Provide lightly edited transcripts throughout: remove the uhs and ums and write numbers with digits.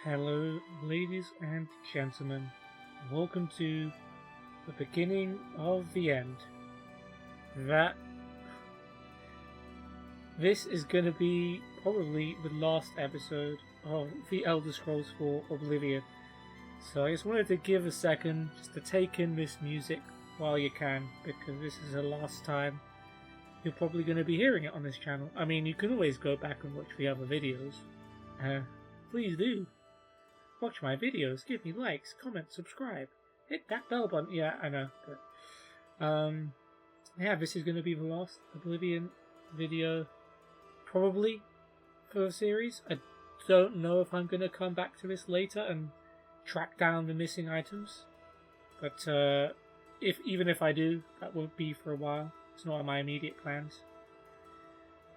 Hello, ladies and gentlemen. Welcome to the beginning of the end. This is going to be probably the last episode of The Elder Scrolls 4 Oblivion. So I just wanted to give a second just to take in this music while you can, because this is the last time you're probably going to be hearing it on this channel. I mean, you can always go back and watch the other videos. Please do. Watch my videos, give me likes, comment, subscribe. Hit that bell button. Yeah, I know. But, yeah, this is going to be the last Oblivion video, probably, for the series. I don't know if I'm going to come back to this later and track down the missing items. But even if I do, that won't be for a while. It's not on my immediate plans.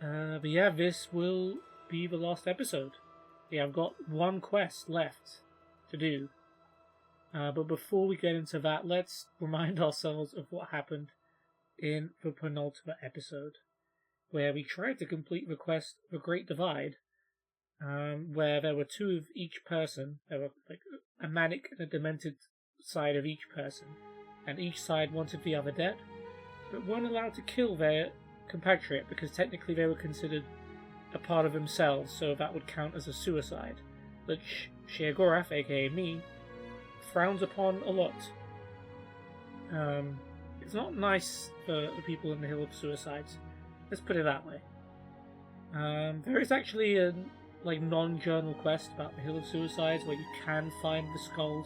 But yeah, this will be the last episode. Yeah, I've got one quest left to do. But before we get into that, let's remind ourselves of what happened in the penultimate episode, where we tried to complete the quest, The Great Divide, where there were two of each person. There were like a manic and a demented side of each person, and each side wanted the other dead, but weren't allowed to kill their compatriot because technically they were considered a part of themselves, so that would count as a suicide, which Sheogorath, aka me, frowns upon a lot. It's not nice for the people in the Hill of Suicides. Let's put it that way. There is actually a non-journal quest about the Hill of Suicides where you can find the skulls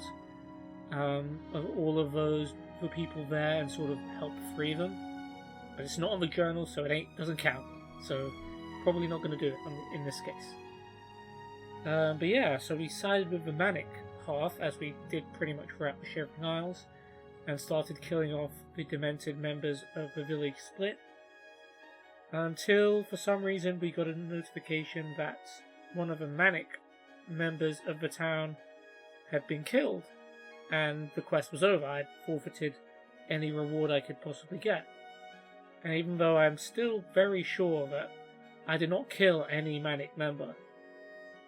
of all of the people there and sort of help free them, but it's not on the journal, so it doesn't count. So probably not going to do it in this case. But yeah, so we sided with the manic half, as we did pretty much throughout the Shivering Isles, and started killing off the demented members of the village split, until for some reason we got a notification that one of the manic members of the town had been killed, and the quest was over. I'd forfeited any reward I could possibly get. And even though I'm still very sure that I did not kill any manic member,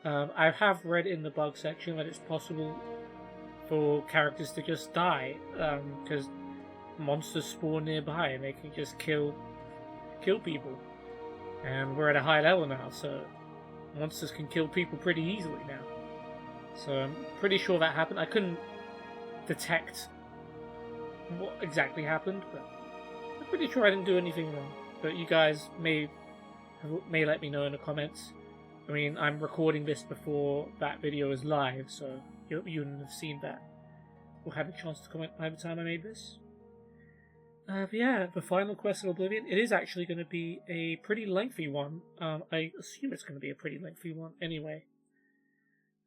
I have read in the bug section that it's possible for characters to just die, because monsters spawn nearby and they can just kill people. And we're at a high level now, so monsters can kill people pretty easily now. So I'm pretty sure that happened. I couldn't detect what exactly happened, but I'm pretty sure I didn't do anything wrong. But you guys may let me know in the comments. I mean, I'm recording this before that video is live, so you wouldn't have seen that or had a chance to comment by the time I made this. But yeah, the final quest of Oblivion, it is actually going to be a pretty lengthy one. I assume it's going to be a pretty lengthy one anyway.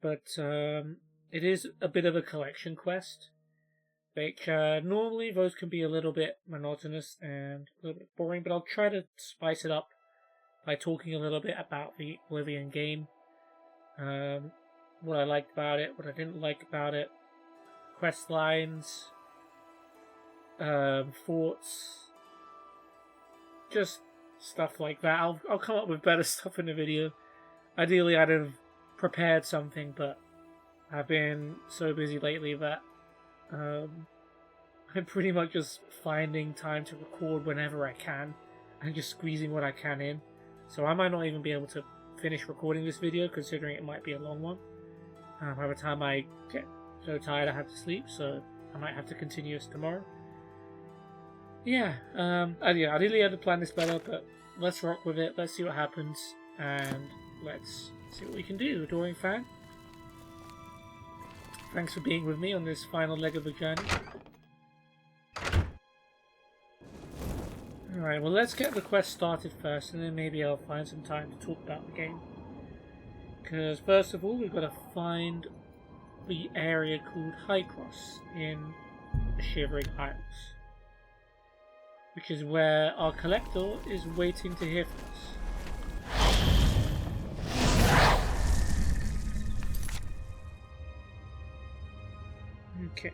But it is a bit of a collection quest, which normally those can be a little bit monotonous and a little bit boring, but I'll try to spice it up by talking a little bit about the Oblivion game, what I liked about it, what I didn't like about it, quest lines, thoughts, just stuff like that. I'll come up with better stuff in the video. Ideally, I'd have prepared something, but I've been so busy lately that I'm pretty much just finding time to record whenever I can and just squeezing what I can in. So I might not even be able to finish recording this video, considering it might be a long one. By the time I get so tired I have to sleep, so I might have to continue this tomorrow. Yeah, I really had to plan this better, but let's rock with it, let's see what happens, and let's see what we can do. Adoring fan, thanks for being with me on this final leg of the journey. Alright, well, let's get the quest started first, and then maybe I'll find some time to talk about the game. Because first of all, we've got to find the area called High Cross in the Shivering Isles, which is where our collector is waiting to hear from us. Okay.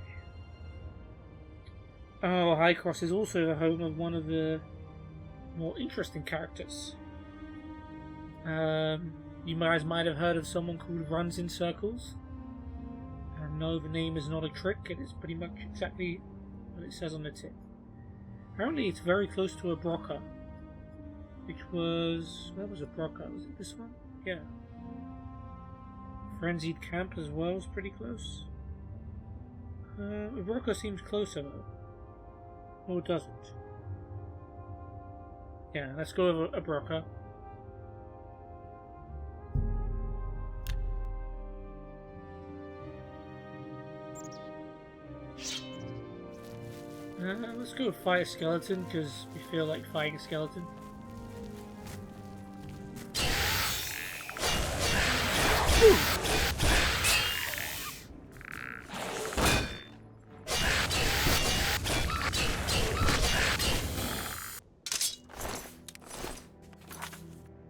Oh, High Cross is also the home of one of the more interesting characters. You guys might have heard of someone called Runs in Circles. No, the name is not a trick. It is pretty much exactly what it says on the tip. Apparently it's very close to a Broca. Which was... where was a Broca? Was it this one? Yeah. Frenzied Camp as well is pretty close. Broca seems closer though. No, it doesn't. Yeah, let's go over a Broca. Let's go fight a skeleton because we feel like fighting a skeleton.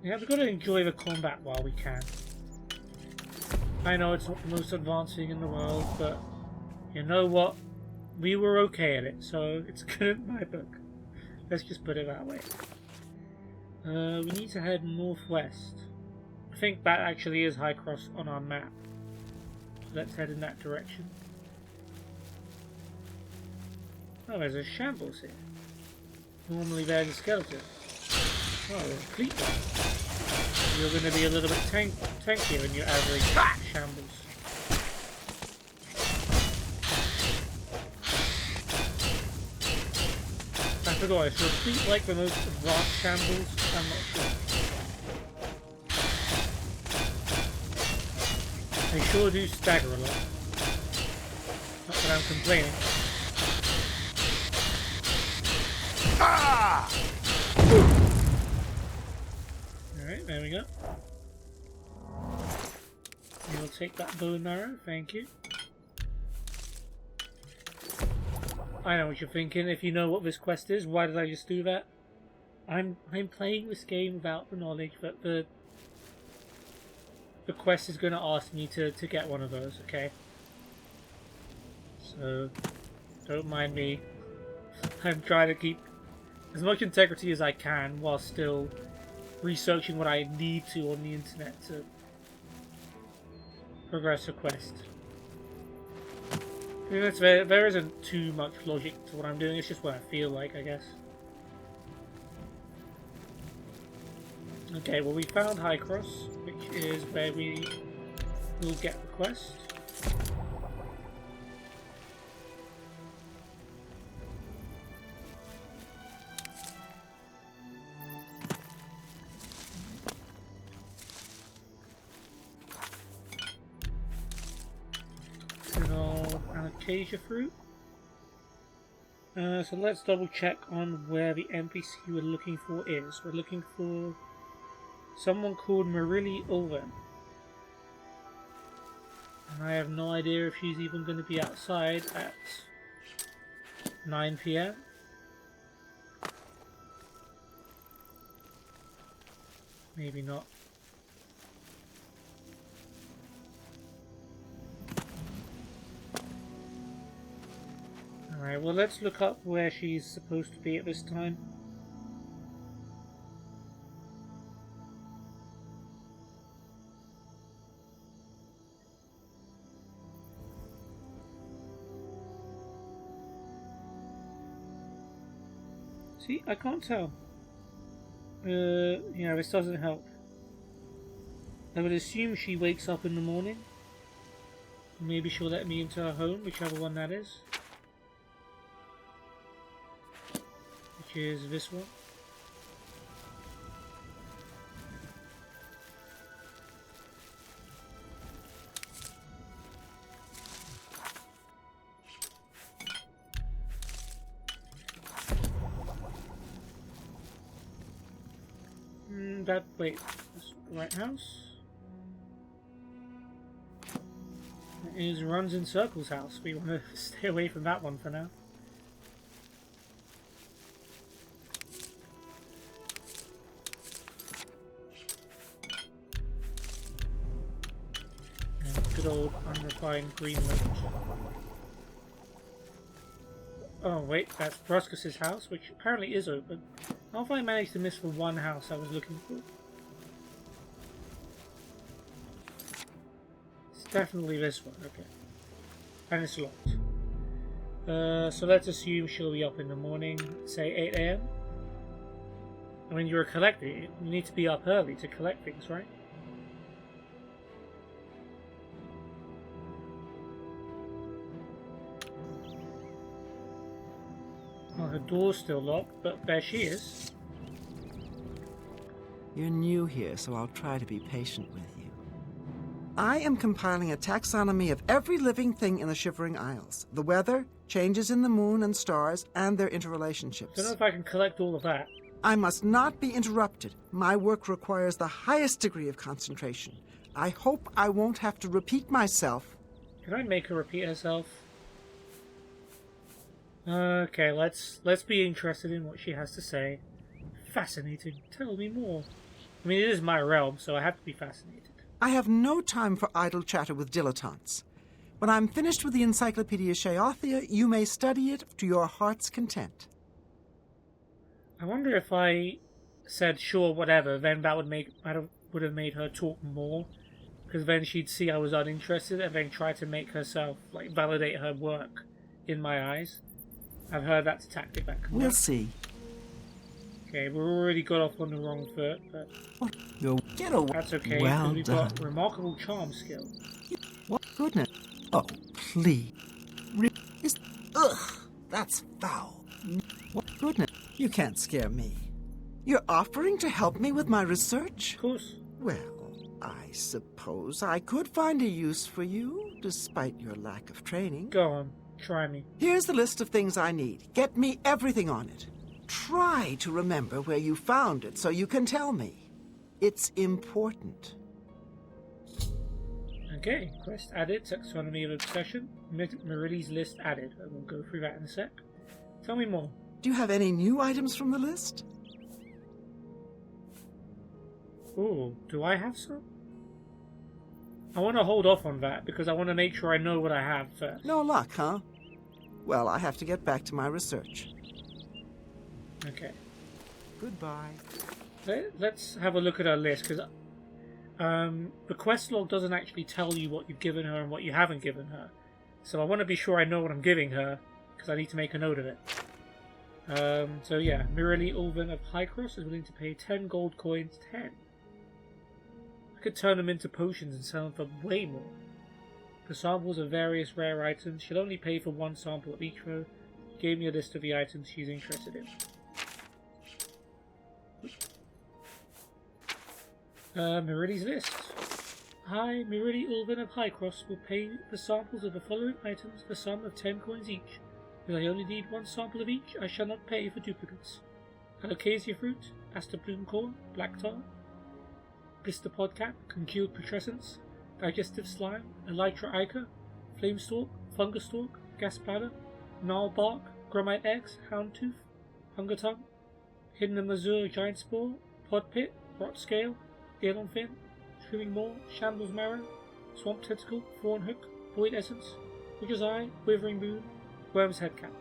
Yeah, we've got to enjoy the combat while we can. I know it's not the most advancing in the world, but you know what? We were okay at it, so it's good in my book. Let's just put it that way. We need to head northwest. I think that actually is High Cross on our map. So let's head in that direction. Oh, there's a shambles here. Normally there's a skeleton. Oh, there's a fleet one. You're going to be a little bit tankier than your average shambles. I forgot, is your fleet like the most advanced shambles? I'm not sure. They sure do stagger a lot. Not that I'm complaining. Ah! Alright, there we go. We'll take that bow and arrow, thank you. I know what you're thinking. If you know what this quest is, why did I just do that? I'm playing this game without the knowledge that the quest is going to ask me to get one of those, okay? So, don't mind me. I'm trying to keep as much integrity as I can while still researching what I need to on the internet to progress a quest. There isn't too much logic to what I'm doing, it's just what I feel like, I guess. Okay, well we found High Cross, which is where we will get the quest. Acacia fruit. So let's double check on where the NPC we're looking for is. We're looking for someone called Marilli Ulven. And I have no idea if she's even going to be outside at 9 PM. Maybe not. Alright, well let's look up where she's supposed to be at this time. See, I can't tell. Yeah, this doesn't help. I would assume she wakes up in the morning. Maybe she'll let me into her home, whichever one that is. Which is this one. Wait, that's the right house? That is Runs in Circles house. We want to stay away from that one for now. And good old unrefined Greenland. Oh wait, that's Bruscus's house, which apparently is open. How have I managed to miss the one house I was looking for? It's definitely this one, okay. And it's locked. So let's assume she'll be up in the morning, say 8 AM. I mean, you're a collector. You need to be up early to collect things, right? Well, her door's still locked, but there she is. You're new here, so I'll try to be patient with you. I am compiling a taxonomy of every living thing in the Shivering Isles. The weather, changes in the moon and stars, and their interrelationships. I don't know if I can collect all of that. I must not be interrupted. My work requires the highest degree of concentration. I hope I won't have to repeat myself. Can I make her repeat herself? Okay, let's be interested in what she has to say. Fascinating. Tell me more. I mean, it is my realm, so I have to be fascinated. I have no time for idle chatter with dilettantes. When I'm finished with the Encyclopedia Sheothia, you may study it to your heart's content. I wonder if I said sure, whatever, then that would have made her talk more, because then she'd see I was uninterested and then try to make herself validate her work in my eyes. I've heard that's a tactic that can work. We'll see. Okay, we've already got off on the wrong foot, but that's okay, well because we've got remarkable charm skill. What goodness? Oh, please. Ugh, that's foul. What goodness? You can't scare me. You're offering to help me with my research? Of course. Well, I suppose I could find a use for you, despite your lack of training. Go on, try me. Here's the list of things I need. Get me everything on it. Try to remember where you found it so you can tell me. It's important. Okay, quest added, taxonomy of obsession, Meridi's list added. I will go through that in a sec. Tell me more. Do you have any new items from the list? Ooh, do I have some? I want to hold off on that because I want to make sure I know what I have first. No luck, huh? Well, I have to get back to my research. Okay. Goodbye. Let's have a look at her list, because the quest log doesn't actually tell you what you've given her and what you haven't given her. So I want to be sure I know what I'm giving her, because I need to make a note of it. So yeah, Mirili Ulven of Highcross is willing to pay 10 gold coins, 10. I could turn them into potions and sell them for way more. For samples of various rare items, she'll only pay for one sample of each row. She gave me a list of the items she's interested in. Mirili's list. Hi, Mirili Ulven of Highcross will pay for samples of the following items the sum of 10 coins each. As I only need one sample of each, I shall not pay for duplicates. Alocasia fruit, aster bloom corn, black tar, blister podcap, congealed putrescence, digestive slime, elytra ica, flame stalk, fungus stalk, gas bladder, gnarl bark, gromite eggs, houndtooth, hunger tongue, hidden mazur giant spore, pod pit, rot scale, Galen fin, swimming maw, shambles marrow, swamp tentacle, thorn hook, void essence, witch's eye, withering moon, worm's head cap.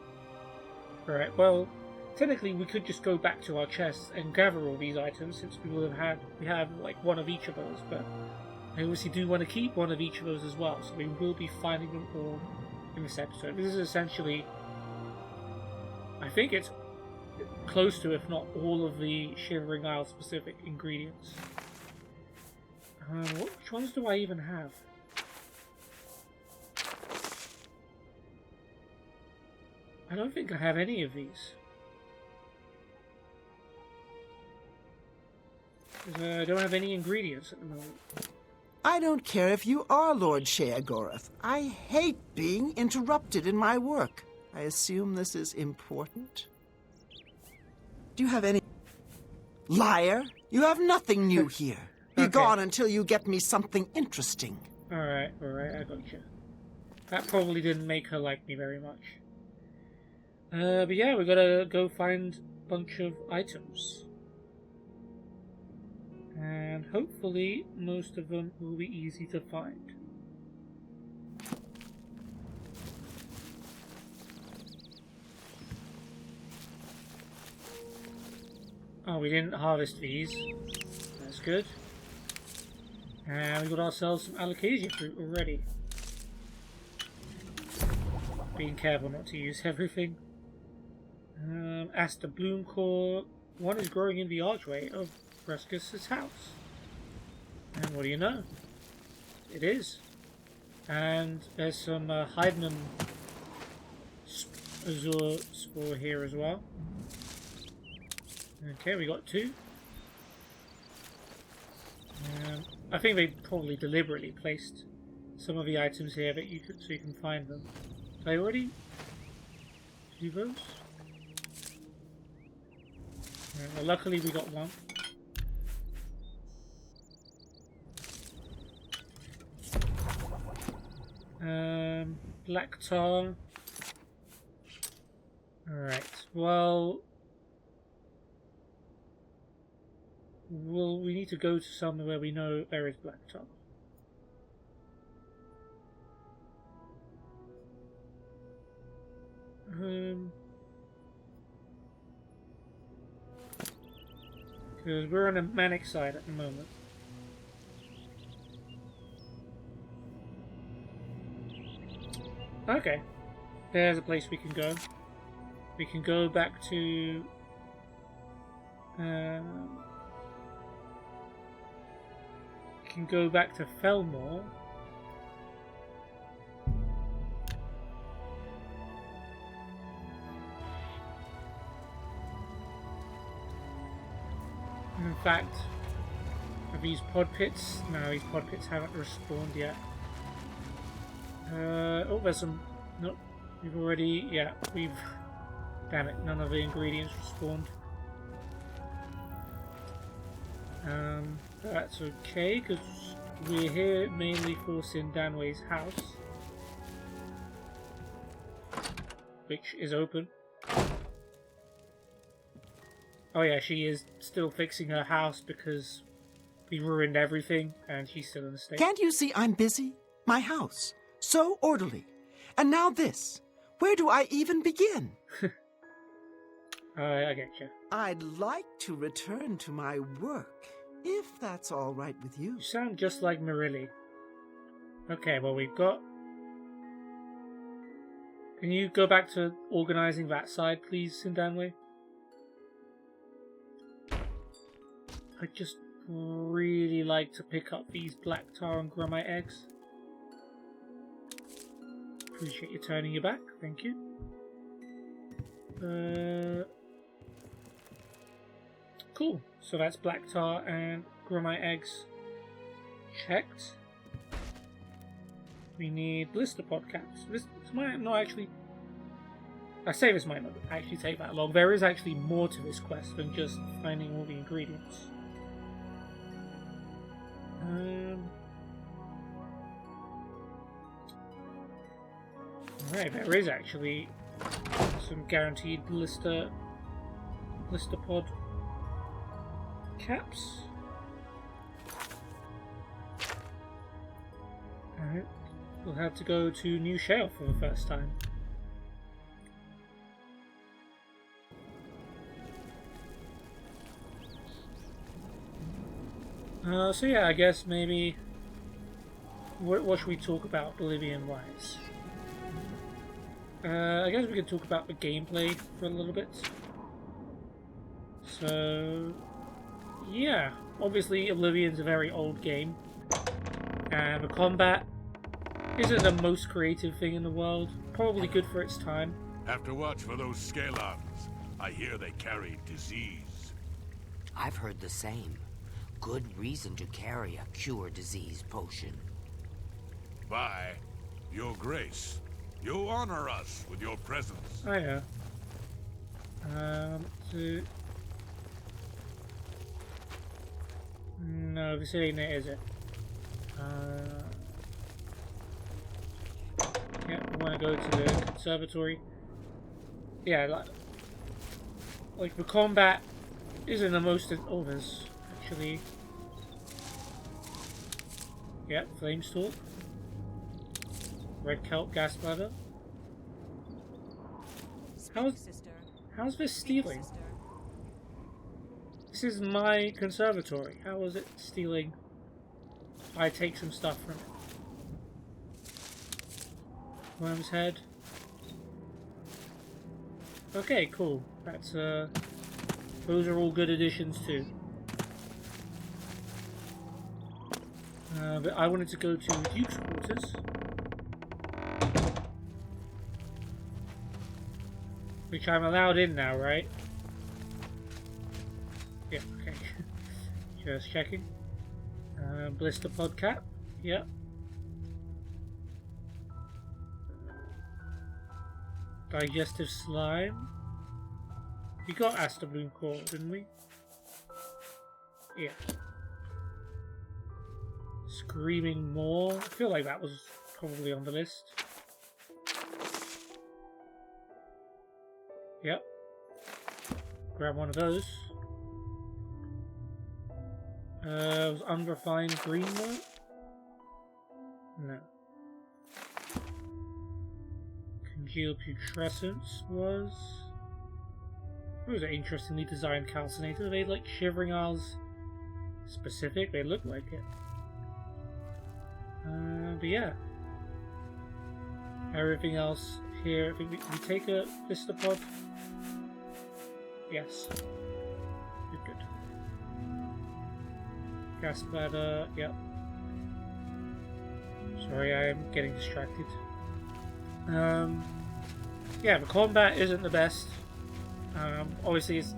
Alright, well, technically we could just go back to our chests and gather all these items since we have like one of each of those, but I obviously do want to keep one of each of those as well, so we will be finding them all in this episode. This is essentially, I think it's close to, if not all of the Shivering Isle specific ingredients. Which ones do I even have? I don't think I have any of these. I don't have any ingredients at the moment. I don't care if you are Lord Sheogorath. I hate being interrupted in my work. I assume this is important. Do you have any... Liar! You have nothing new here. Be gone until you get me something interesting. Alright, I got you. That probably didn't make her like me very much. But yeah, we gotta go find a bunch of items. And hopefully most of them will be easy to find. Oh, we didn't harvest these. That's good. And we got ourselves some alocasia fruit already. being careful not to use everything. Aster Bloom Core. One is growing in the archway of Brescus' house. And what do you know? It is. And there's some Heidenum Azure Spore here as well. Okay, we got 2. I think they probably deliberately placed some of the items here that so you can find them. Did I already do those? Well, luckily we got 1. Black tar. Alright, well, we need to go to somewhere where we know there is black tar. Because we're on a manic side at the moment. Okay, there's a place we can go. We can go back to Felmore. In fact, are these pod pits? No, these pod pits haven't respawned yet. Oh, there's some. Nope, we've already. Yeah, we've. Damn it! None of the ingredients respawned. That's okay because we're here mainly for Sindanwe's house, which is open. Oh yeah, she is still fixing her house because we ruined everything and she's still in the state. Can't you see I'm busy? My house. So orderly. And now this. Where do I even begin? I get you. I'd like to return to my work, if that's all right with you. You sound just like Marilli. Okay, well we've got... Can you go back to organising that side, please, Sindanwe? I'd just really like to pick up these black tar and grumite eggs. Appreciate you turning your back, thank you. Cool, so that's black tar and grumite eggs checked. We need blister pod caps. This might not actually... I say this might not actually take that long. There is actually more to this quest than just finding all the ingredients. Alright, there is actually some guaranteed blister pod caps. Alright, we'll have to go to New Shale for the first time. So yeah, I guess maybe... What should we talk about Oblivion-wise? I guess we could talk about the gameplay for a little bit. So... yeah, obviously Oblivion's a very old game. And the combat isn't the most creative thing in the world. Probably good for its time. Have to watch for those Scalons. I hear they carry disease. I've heard the same. Good reason to carry a cure disease potion. By your grace, you honor us with your presence. I know. No, this ain't it, is it? Yeah, we want to go to the conservatory. Yeah, like the combat isn't the most... Oh, there's actually... Yeah, flame stalk. Red kelp gas bladder. How's this stealing? This is my conservatory. How is it stealing? I take some stuff from it. Worm's head. Okay, cool. That's those are all good additions too. But I wanted to go to Duke's quarters, which I'm allowed in now, right? Yeah. Okay. Just checking. Blister pod cap. Yep. Digestive slime. We got Aster Bloom Core, didn't we? Yeah. Screaming Maw. I feel like that was probably on the list. Yep. Grab one of those. Was unrefined green one? No. Congealed putrescence was... What was it? Interestingly designed calcinator. Are they like Shivering Isles specific? They look like it. But yeah. Everything else here. I think we take a blister pod. Yes. Good. Gas bladder. Yep. Sorry, I am getting distracted. Yeah, the combat isn't the best. Obviously, it's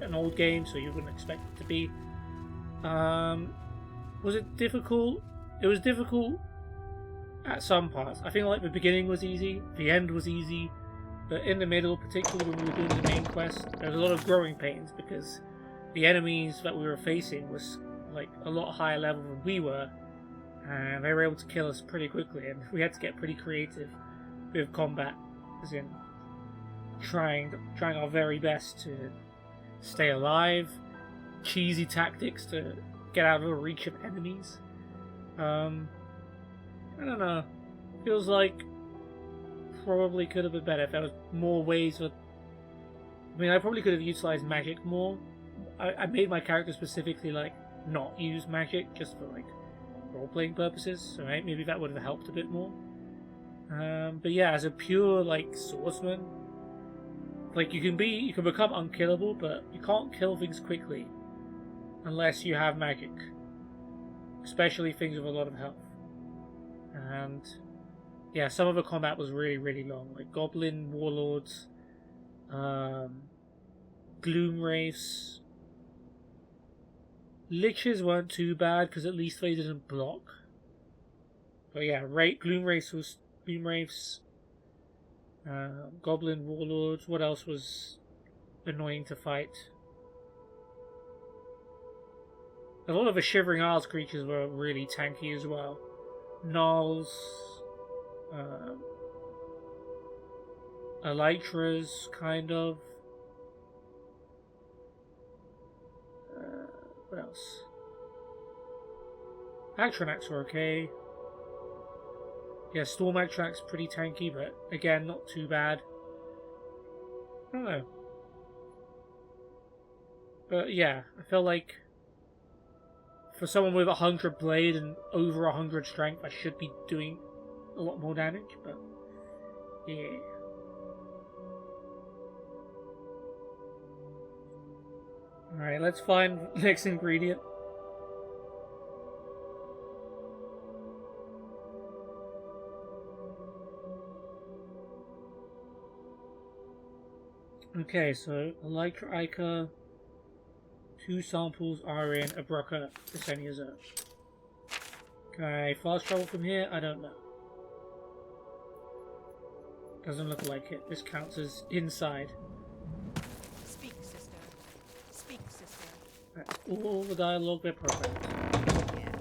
an old game, so you wouldn't expect it to be. Was it difficult? It was difficult at some parts. I think like the beginning was easy, the end was easy, but in the middle, particularly when we were doing the main quest, there was a lot of growing pains because the enemies that we were facing was like a lot higher level than we were, and they were able to kill us pretty quickly, and we had to get pretty creative with combat, as in trying our very best to stay alive, cheesy tactics to get out of the reach of enemies. I don't know. Feels like probably could have been better if there was more ways of... I mean, I probably could have utilized magic more. I made my character specifically like not use magic just for like role-playing purposes, so maybe that would have helped a bit more. But yeah, as a pure like swordsman, like you can become unkillable, but you can't kill things quickly unless you have magic, especially things with a lot of health. And yeah, some of the combat was really, really long, like goblin warlords, gloom wraiths. Liches weren't too bad because at least they didn't block. But yeah, gloom wraiths, goblin warlords. What else was annoying to fight? A lot of the Shivering Isles creatures were really tanky as well. Gnolls, Elytras, kind of. What else? Atronax were okay. Yeah, Storm Atronax pretty tanky, but again, not too bad. I don't know. But yeah, I feel like for someone with 100 blade and over 100 strength, I should be doing a lot more damage, but yeah. Alright, let's find the next ingredient. Okay, so Elytra Ica, 2 samples are in a Brocca Visenia Zone. Can I fast travel from here? I don't know. Doesn't look like it. This counts as inside. Speak, sister. Speak, sister. That's all the dialogue they're programmed. Yes.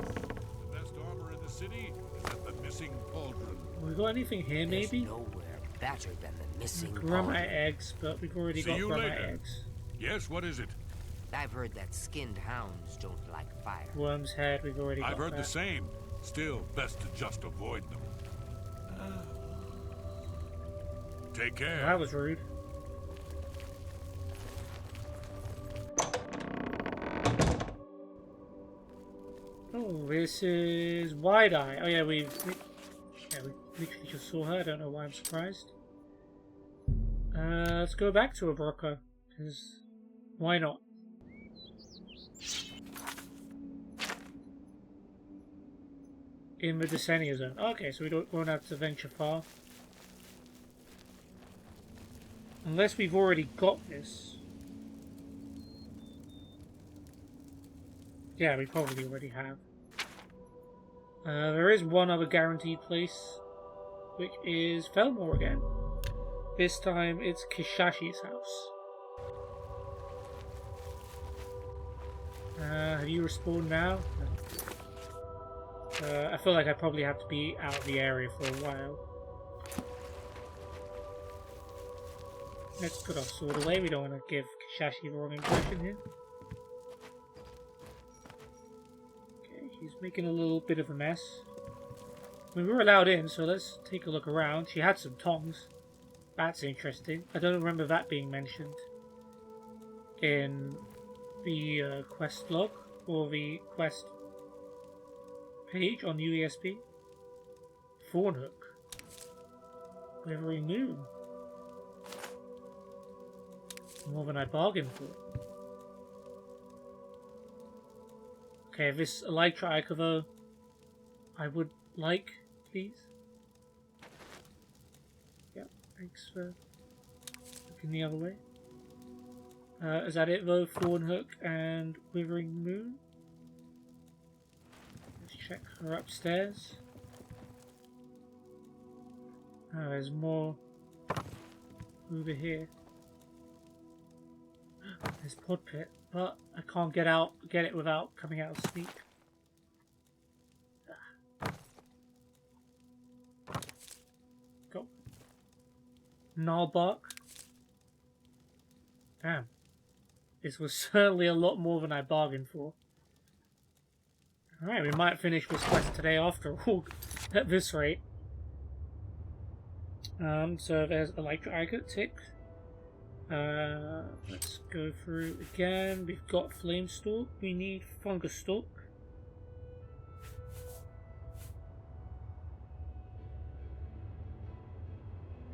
The best armor in the city is at the missing pauldron. We got anything here, There's maybe? nowhere better than the missing Grumite pauldron. eggs, but we've already See got you Grumite later. eggs. Yes, what is it? I've heard that skinned hounds don't like fire. Worm's head, we've already got I've heard that. the same. Still, best to just avoid them. Take care. That was rude. Oh, this is Wide Eye. Oh yeah, we literally just saw her. I don't know why I'm surprised. Let's go back to Abrocca, because why not? In the Decennia Zone. Okay, so we won't have to venture far. Unless we've already got this. Yeah, we probably already have. There is one other guaranteed place, which is Felmore again. This time it's Kishashi's house. Have you respawned now? No. I feel like I probably have to be out of the area for a while. Let's put our sword away. We don't want to give Kishashi the wrong impression here. Okay, she's making a little bit of a mess. I mean, we were allowed in, so let's take a look around. She had some tongs. That's interesting. I don't remember that being mentioned in the quest log or the quest page on UESP. Thornhook. Quivering Moon. More than I bargained for. Okay, this Elytra Ichor, I would like, please. Yep, thanks for looking the other way. Is that it though? Thornhook and Quivering Moon? Let's check her upstairs. Oh, there's more over here. There's Pod Pit, but I can't get it without coming out of Sneak. Go. Gnarlbark. Damn. This was certainly a lot more than I bargained for. Alright, we might finish this quest today after all, at this rate. So there's Elytra Ichor tick. Let's go through again. We've got Flamestalk. We need Fungus Stalk.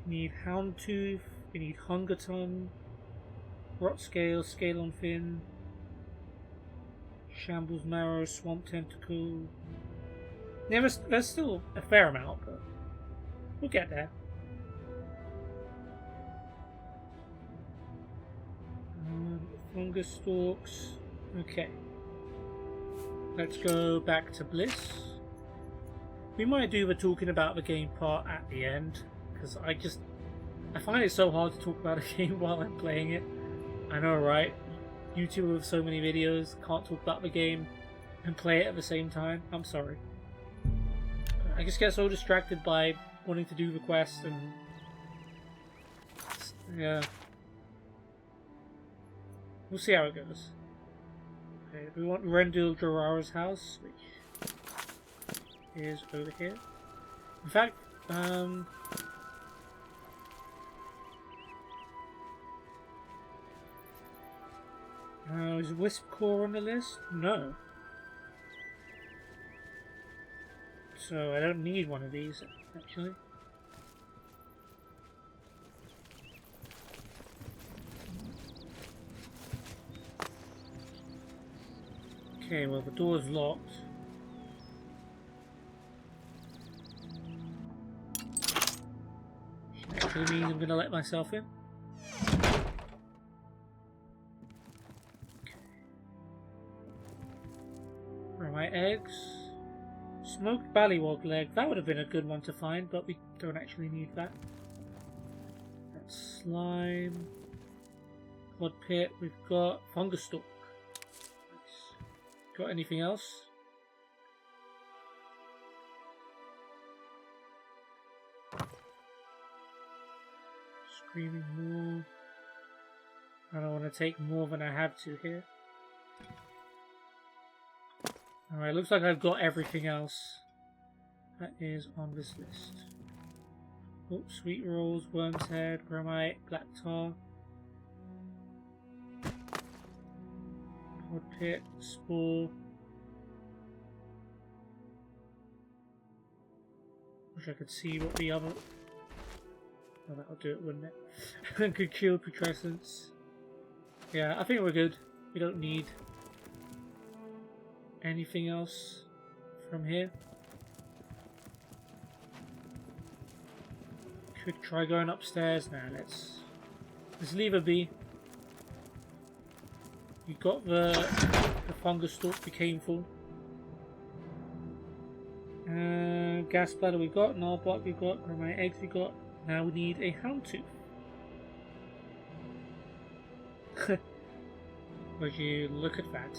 We need Houndtooth. We need Hunger Tongue. Rot Scale, Scale on Fin. Shambles Marrow, Swamp Tentacle. Yeah, there's still a fair amount, but we'll get there. Fungus Stalks. Okay. Let's go back to Bliss. We might do the talking about the game part at the end, because I find it so hard to talk about a game while I'm playing it. I know, right? YouTube with so many videos, can't talk about the game and play it at the same time. I'm sorry. I just get so distracted by wanting to do the quest and... yeah. We'll see how it goes. Okay, we want Rendil Jorara's house, which is over here. In fact, is Wisp Core on the list? No. So I don't need one of these, actually. Okay, well the door's locked. Which actually means I'm going to let myself in. Okay. Where are my eggs? Smoked ballywog leg. That would have been a good one to find, but we don't actually need that. That's slime. Pod Pit. We've got Fungus Stalk. Got anything else? Screaming Moor. I don't want to take more than I have to here. Alright, looks like I've got everything else that is on this list. Oh, Sweet Rolls, Worm's Head, Gramite, Black Tar. Pod Pit, Spore. Wish I could see what the other... Well, that'll do it, wouldn't it? Could kill putrescence. Yeah, I think we're good. We don't need anything else from here. Could try going upstairs now. Let's leave her be. You got the fungus stalk became full. Gas bladder we got, Narbot we got, Granite eggs we got. Now we need a houndtooth. Would you look at that?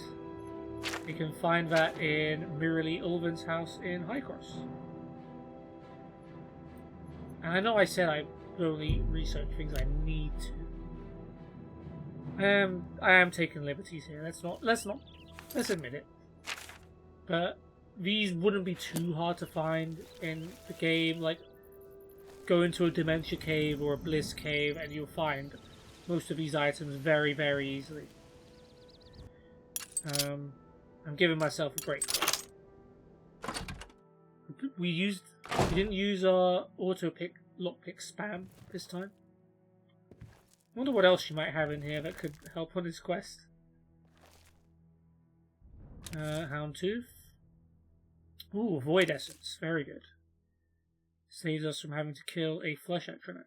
You can find that in Mirrorly Ulvin's house in Highcross. And I know I said I only research things I need to. I am taking liberties here. Let's admit it. But these wouldn't be too hard to find in the game. Like, go into a Dementia cave or a Bliss cave and you'll find most of these items very, very easily. I'm giving myself a break. We didn't use our auto-pick lockpick spam this time. I wonder what else you might have in here that could help on this quest. Houndtooth. Ooh, Void Essence. Very good. Saves us from having to kill a Flesh Atronach.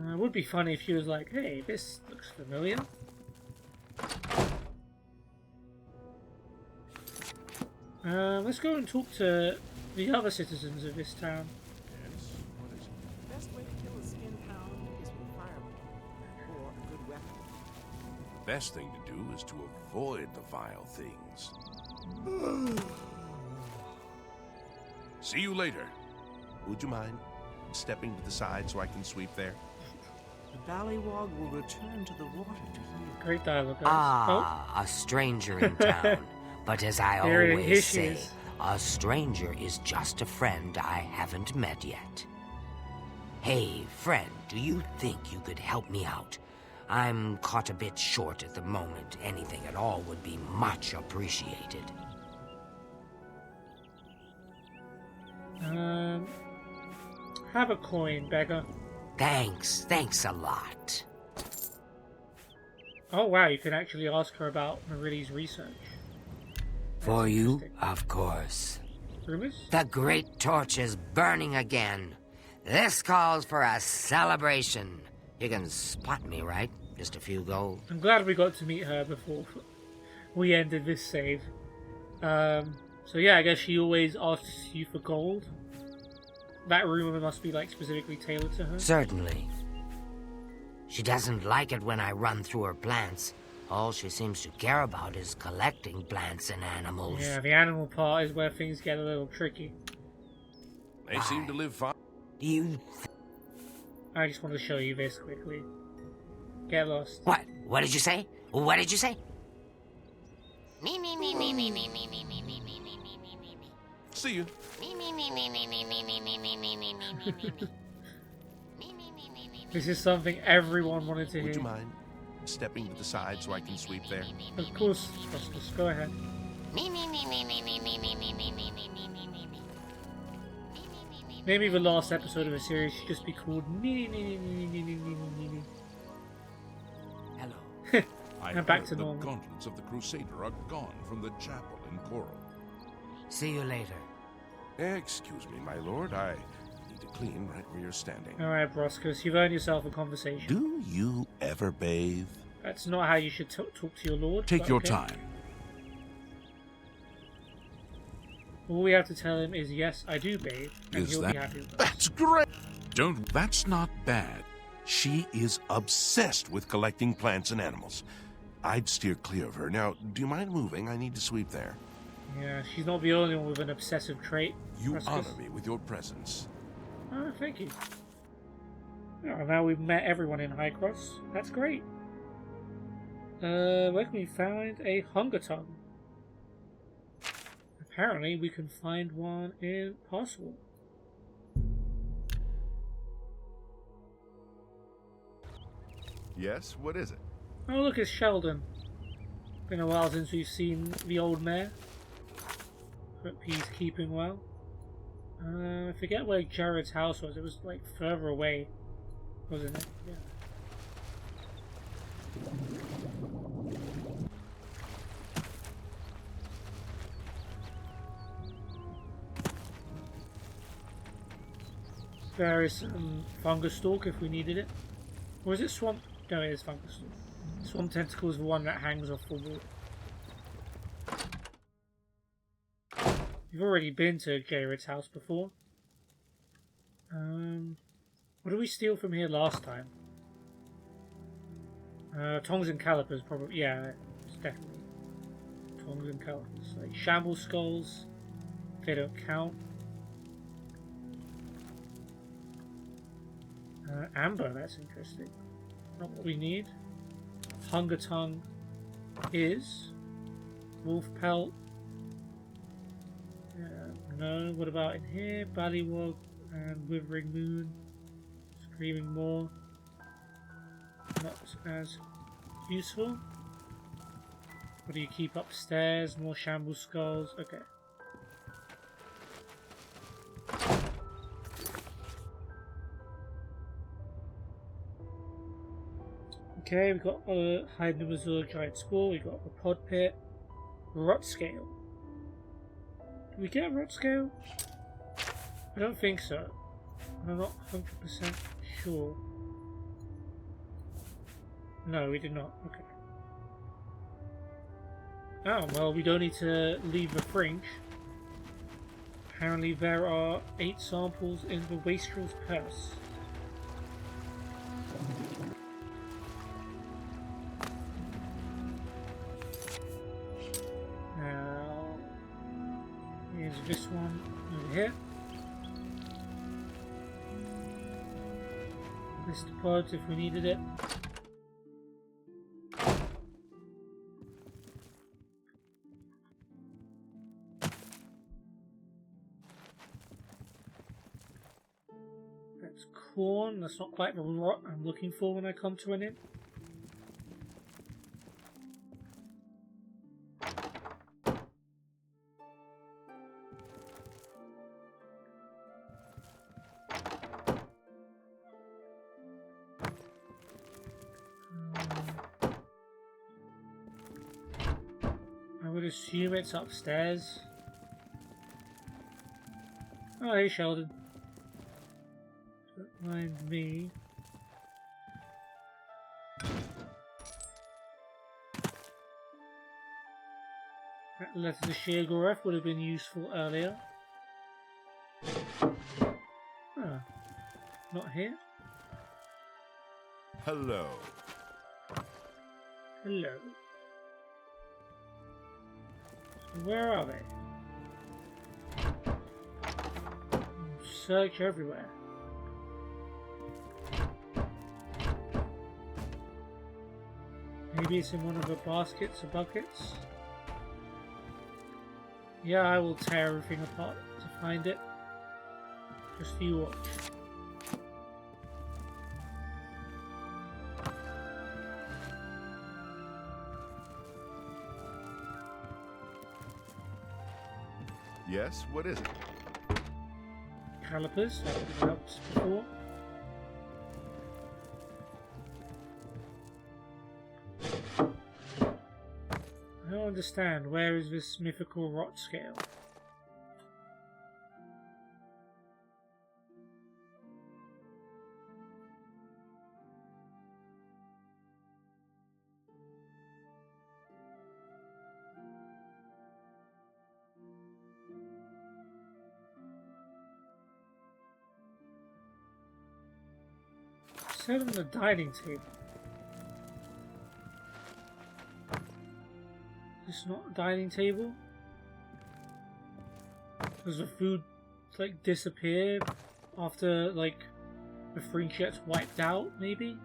It would be funny if she was like, hey, this looks familiar. Let's go and talk to the other citizens of this town. Yes, what is it? Best way to kill a skin hound is with fireball or a good weapon. Best thing to do is to avoid the vile things. See you later. Would you mind stepping to the side so I can sweep there? The Ballywog will return to the water to heal. Great dialogue, guys. Ah, a stranger in town. But as I Here always she say, is. a stranger is just a friend I haven't met yet. Hey, friend, do you think you could help me out? I'm caught a bit short at the moment. Anything at all would be much appreciated. Have a coin, beggar. Thanks a lot. Oh wow, you can actually ask her about Marili's research. For you, of course. Rumors? The great torch is burning again. This calls for a celebration. You can spot me, right? Just a few gold. I'm glad we got to meet her before we ended this save. So yeah, I guess she always asks you for gold. That rumor must be like specifically tailored to her. Certainly. She doesn't like it when I run through her plants. All she seems to care about is collecting plants and animals. Yeah, the animal part is where things get a little tricky. They seem to live fine. Do you... I just want to show you this quickly. Get lost. What? What did you say? What did you say? See you. This is something everyone wanted to Would you hear. mind stepping to the side so I can sweep there? Of course, Rasmus, go ahead. Maybe the last episode of a series should just be called Hello. I And back heard to the normal. gauntlets of the Crusader are gone from the chapel in Coral. See you later. Excuse me, my lord. I need to clean right where you're standing. Alright, Broscus, you've earned yourself a conversation. Do you ever bathe? That's not how you should talk to your lord. Take but your okay. time. All we have to tell him is, yes, I do bathe, and Is he'll that... be happy with us. That's great! That's not bad. She is obsessed with collecting plants and animals. I'd steer clear of her. Now, do you mind moving? I need to sweep there. Yeah, she's not the only one with an obsessive trait. You Broscus. honor me with your presence. Ah, thank you. Oh, now we've met everyone in Highcross. That's great. Where can we find a hunger tongue? Apparently, we can find one in Parswell. Yes, what is it? Oh, look, it's Sheldon. Been a while since we've seen the old mayor. Hope he's keeping well. I forget where Jared's house was. It was like further away, wasn't it? Yeah. There is fungus stalk if we needed it. Or is it swamp? No, it is fungus stalk. Swamp tentacle is the one that hangs off the wall. We've already been to Jared's house before. What did we steal from here last time? Tongs and calipers, probably. Yeah, it's definitely tongs and calipers. Like shamble skulls, they don't count. Amber, that's interesting. Not what we need. Hunger tongue is. Wolf pelt. No, what about in here? Ballywog and Withering Moon. Screaming Moor. Not as useful. What do you keep upstairs? More shamble skulls. Okay. Okay, we've got Hide in the Missouri Giant Spore, we've got the Pod Pit, Rot Scale. Did we get a Rot Scale? I don't think so. I'm not 100% sure. No, we did not. Okay. Oh, well, we don't need to leave the fringe. Apparently there are 8 samples in the Wastrel's purse. This one over here. List of pods if we needed it. That's corn. That's not quite the rot I'm looking for when I come to an inn. Assume it's upstairs. Oh, hey Sheldon. Don't mind me. That letter to Sheargoreth would have been useful earlier. Ah, not here. Hello. Hello. Where are they? Search everywhere. Maybe it's in one of the baskets or buckets. Yeah, I will tear everything apart to find it. Just you watch. Yes, what is it? Calipers, that we've helped before. I don't understand. Where is this mythical rot scale? Set on the dining table. It's not a dining table? Does the food like disappear after like the fringe gets wiped out, maybe?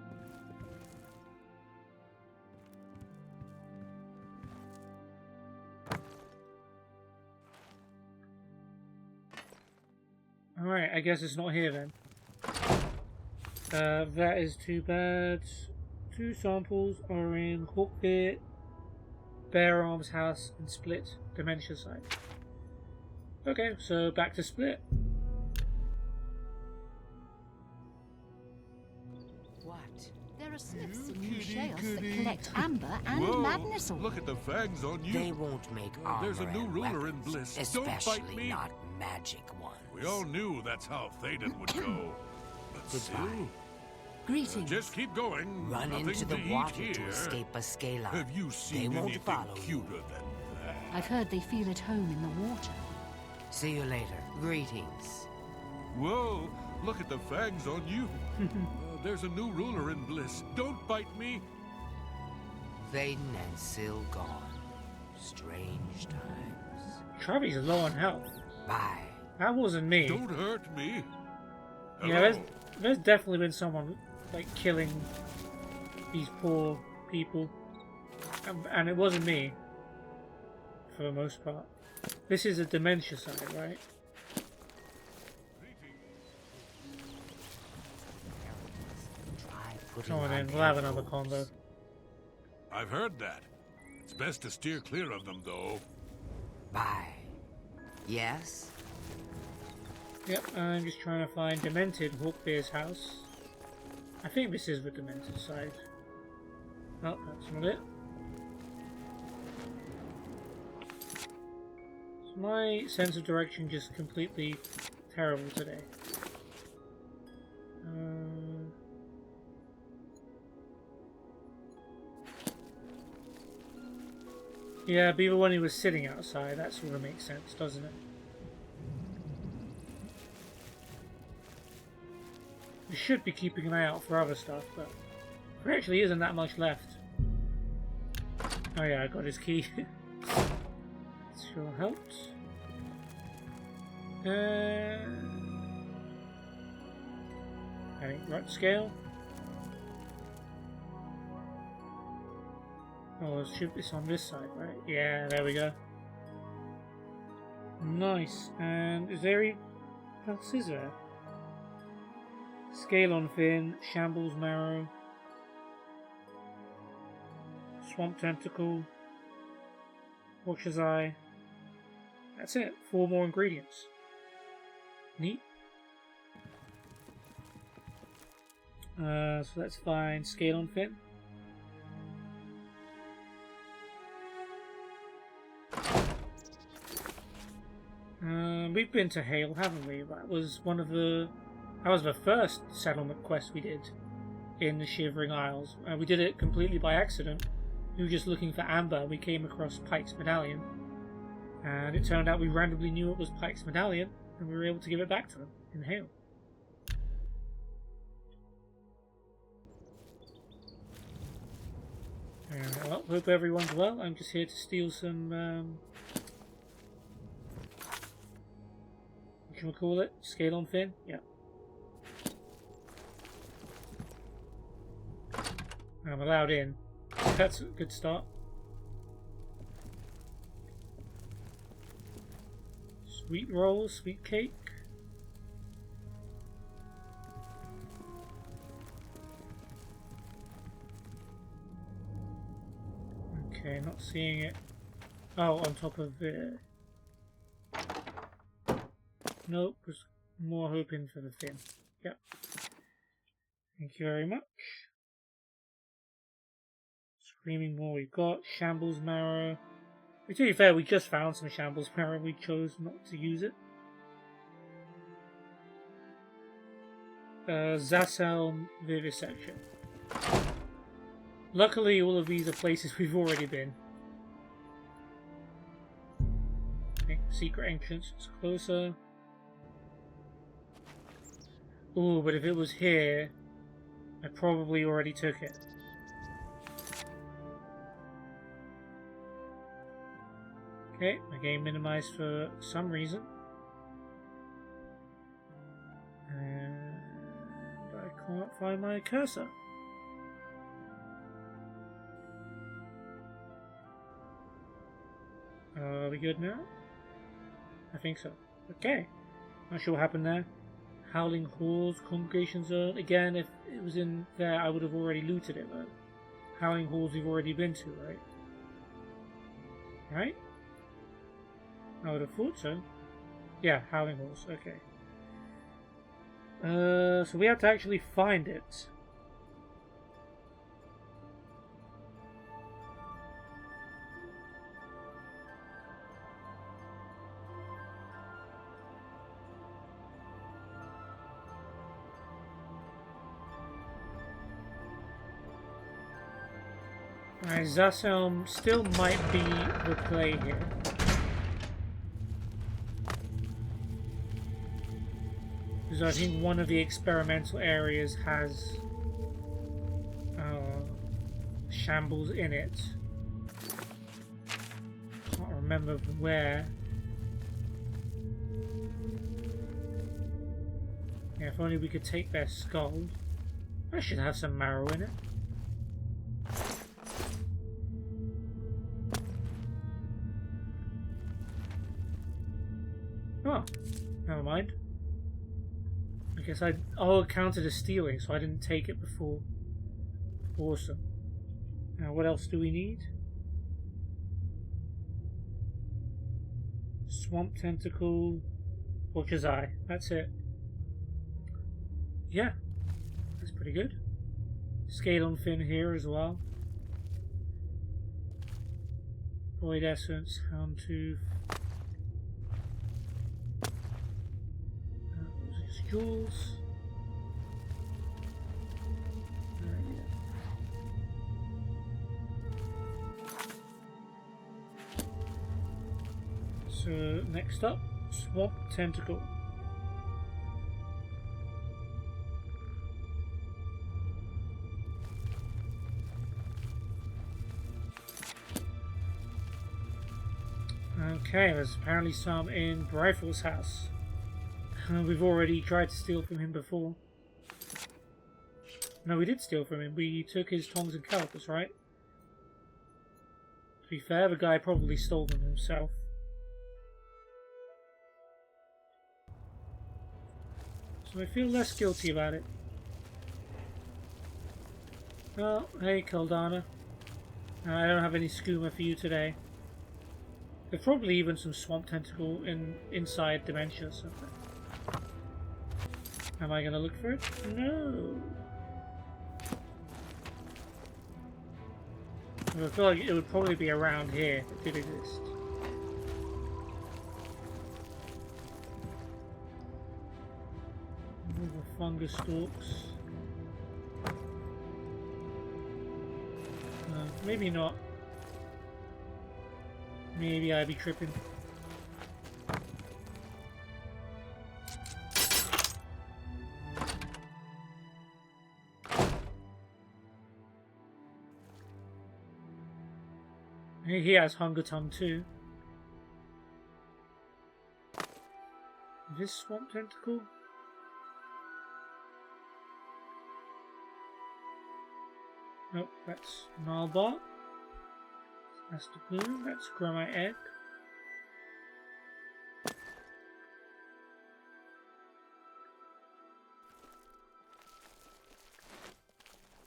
Alright, I guess it's not here then. That is too bad. 2 samples are in cockpit. Bare Arms House, and Split Dementia Site. Okay, so back to Split. What? There are smiths You in New kitty, Chaos that kitty. collect amber and Whoa, madness ore. look at the fangs on you. They won't make armor there's a new and ruler in weapons, Bliss. Don't bite especially me. not magic ones. We all knew that's how Thaden would go. But still, Greetings. just keep going. Run Nothing into the to eat water here. to escape a scalar. Have you They seen won't anything follow cuter you. than that? I've heard they feel at home in the water. See you later. Greetings. Whoa, look at the fangs on you. There's a new ruler in Bliss. Don't bite me. Thaden and Syl gone. Strange times. Travi's low on health. Bye. That wasn't me. Don't hurt me. Yeah, Hello? there's definitely been someone like killing these poor people, and it wasn't me for the most part. This is a dementia side, right? Try putting Come on in, on we'll have another headphones. combo. I've heard that. It's best to steer clear of them, though. Bye. Yes? Yep, I'm just trying to find Demented Hawkbear's house. I think this is the Demented side. Oh, that's not it. So my sense of direction just completely terrible today. Yeah, be the one who was sitting outside. That sort of makes sense, doesn't it? We should be keeping an eye out for other stuff, but there actually isn't that much left. Oh yeah, I got his key. Sure helped. I think right scale. Oh, let's shoot this on this side, right? Yeah, there we go. Nice. And is there any else is there? Scale on Fin, Shambles Marrow, Swamp Tentacle, Watcher's Eye. That's it. 4 more ingredients. Neat. So let's find Scale on Fin. We've been to Hale, haven't we? That was the first settlement quest we did in the Shivering Isles. We did it completely by accident. We were just looking for amber. We came across Pike's medallion, and it turned out we randomly knew it was Pike's medallion, and we were able to give it back to them in Hale. Well, hope everyone's well. I'm just here to steal some call it? Scale on Fin? Yeah. I'm allowed in. That's a good start. Sweet roll, sweet cake. Okay, not seeing it. Oh, on top of it. Nope, was more hoping for the Fin. Yep. Thank you very much. Screaming more we've got. Shambles Marrow. To be fair, we just found some Shambles Marrow and we chose not to use it. Zaselm Vivisection. Luckily, all of these are places we've already been. Okay, secret entrance is closer. Ooh, but if it was here, I probably already took it. Okay, my game minimized for some reason. And I can't find my cursor. Are we good now? I think so. Okay. Not sure what happened there. Howling Halls, Congregation Zone. Again, if it was in there, I would have already looted it, but Howling Halls we've already been to, right? Right? I would have thought so. Yeah, Howling Horse, okay. So we have to actually find it. Alright, Zasselm still might be the play here. Because I think one of the experimental areas has shambles in it. Can't remember where. Yeah, if only we could take their skull. That should have some marrow in it. Oh, never mind. I guess I'll count it as stealing, so I didn't take it before. Awesome. Now, what else do we need? Swamp tentacle, Watcher's Eye. That's it. Yeah, that's pretty good. Scalon fin here as well. Void essence, Houndtooth. Jewels. So next up, Swamp Tentacle. Okay, there's apparently some in Bryfall's house. We've already tried to steal from him before. No, we did steal from him. We took his tongs and calipers, right? To be fair, the guy probably stole them himself. So I feel less guilty about it. Oh, hey, Caldana. I don't have any skooma for you today. There's probably even some swamp tentacle inside Dementia or something. Am I going to look for it? No. I feel like it would probably be around here if it did exist. More fungus stalks. Maybe not. Maybe I'd be tripping. He has Hunger Tongue too. Is this Swamp Tentacle? Nope, that's Gnarlbark. That's the Bloom, that's Gromite Egg.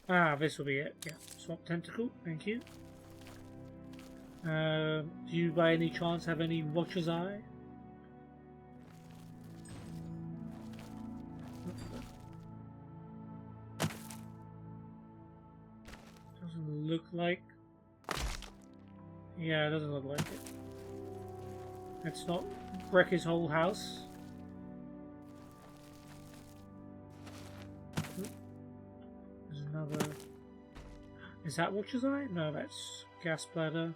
Ah, this will be it. Yeah, Swamp Tentacle, thank you. Do you by any chance have any Watcher's Eye? Doesn't look like. Yeah, it doesn't look like it. Let's not wreck his whole house. There's another. Is that Watcher's Eye? No, that's Gas Bladder.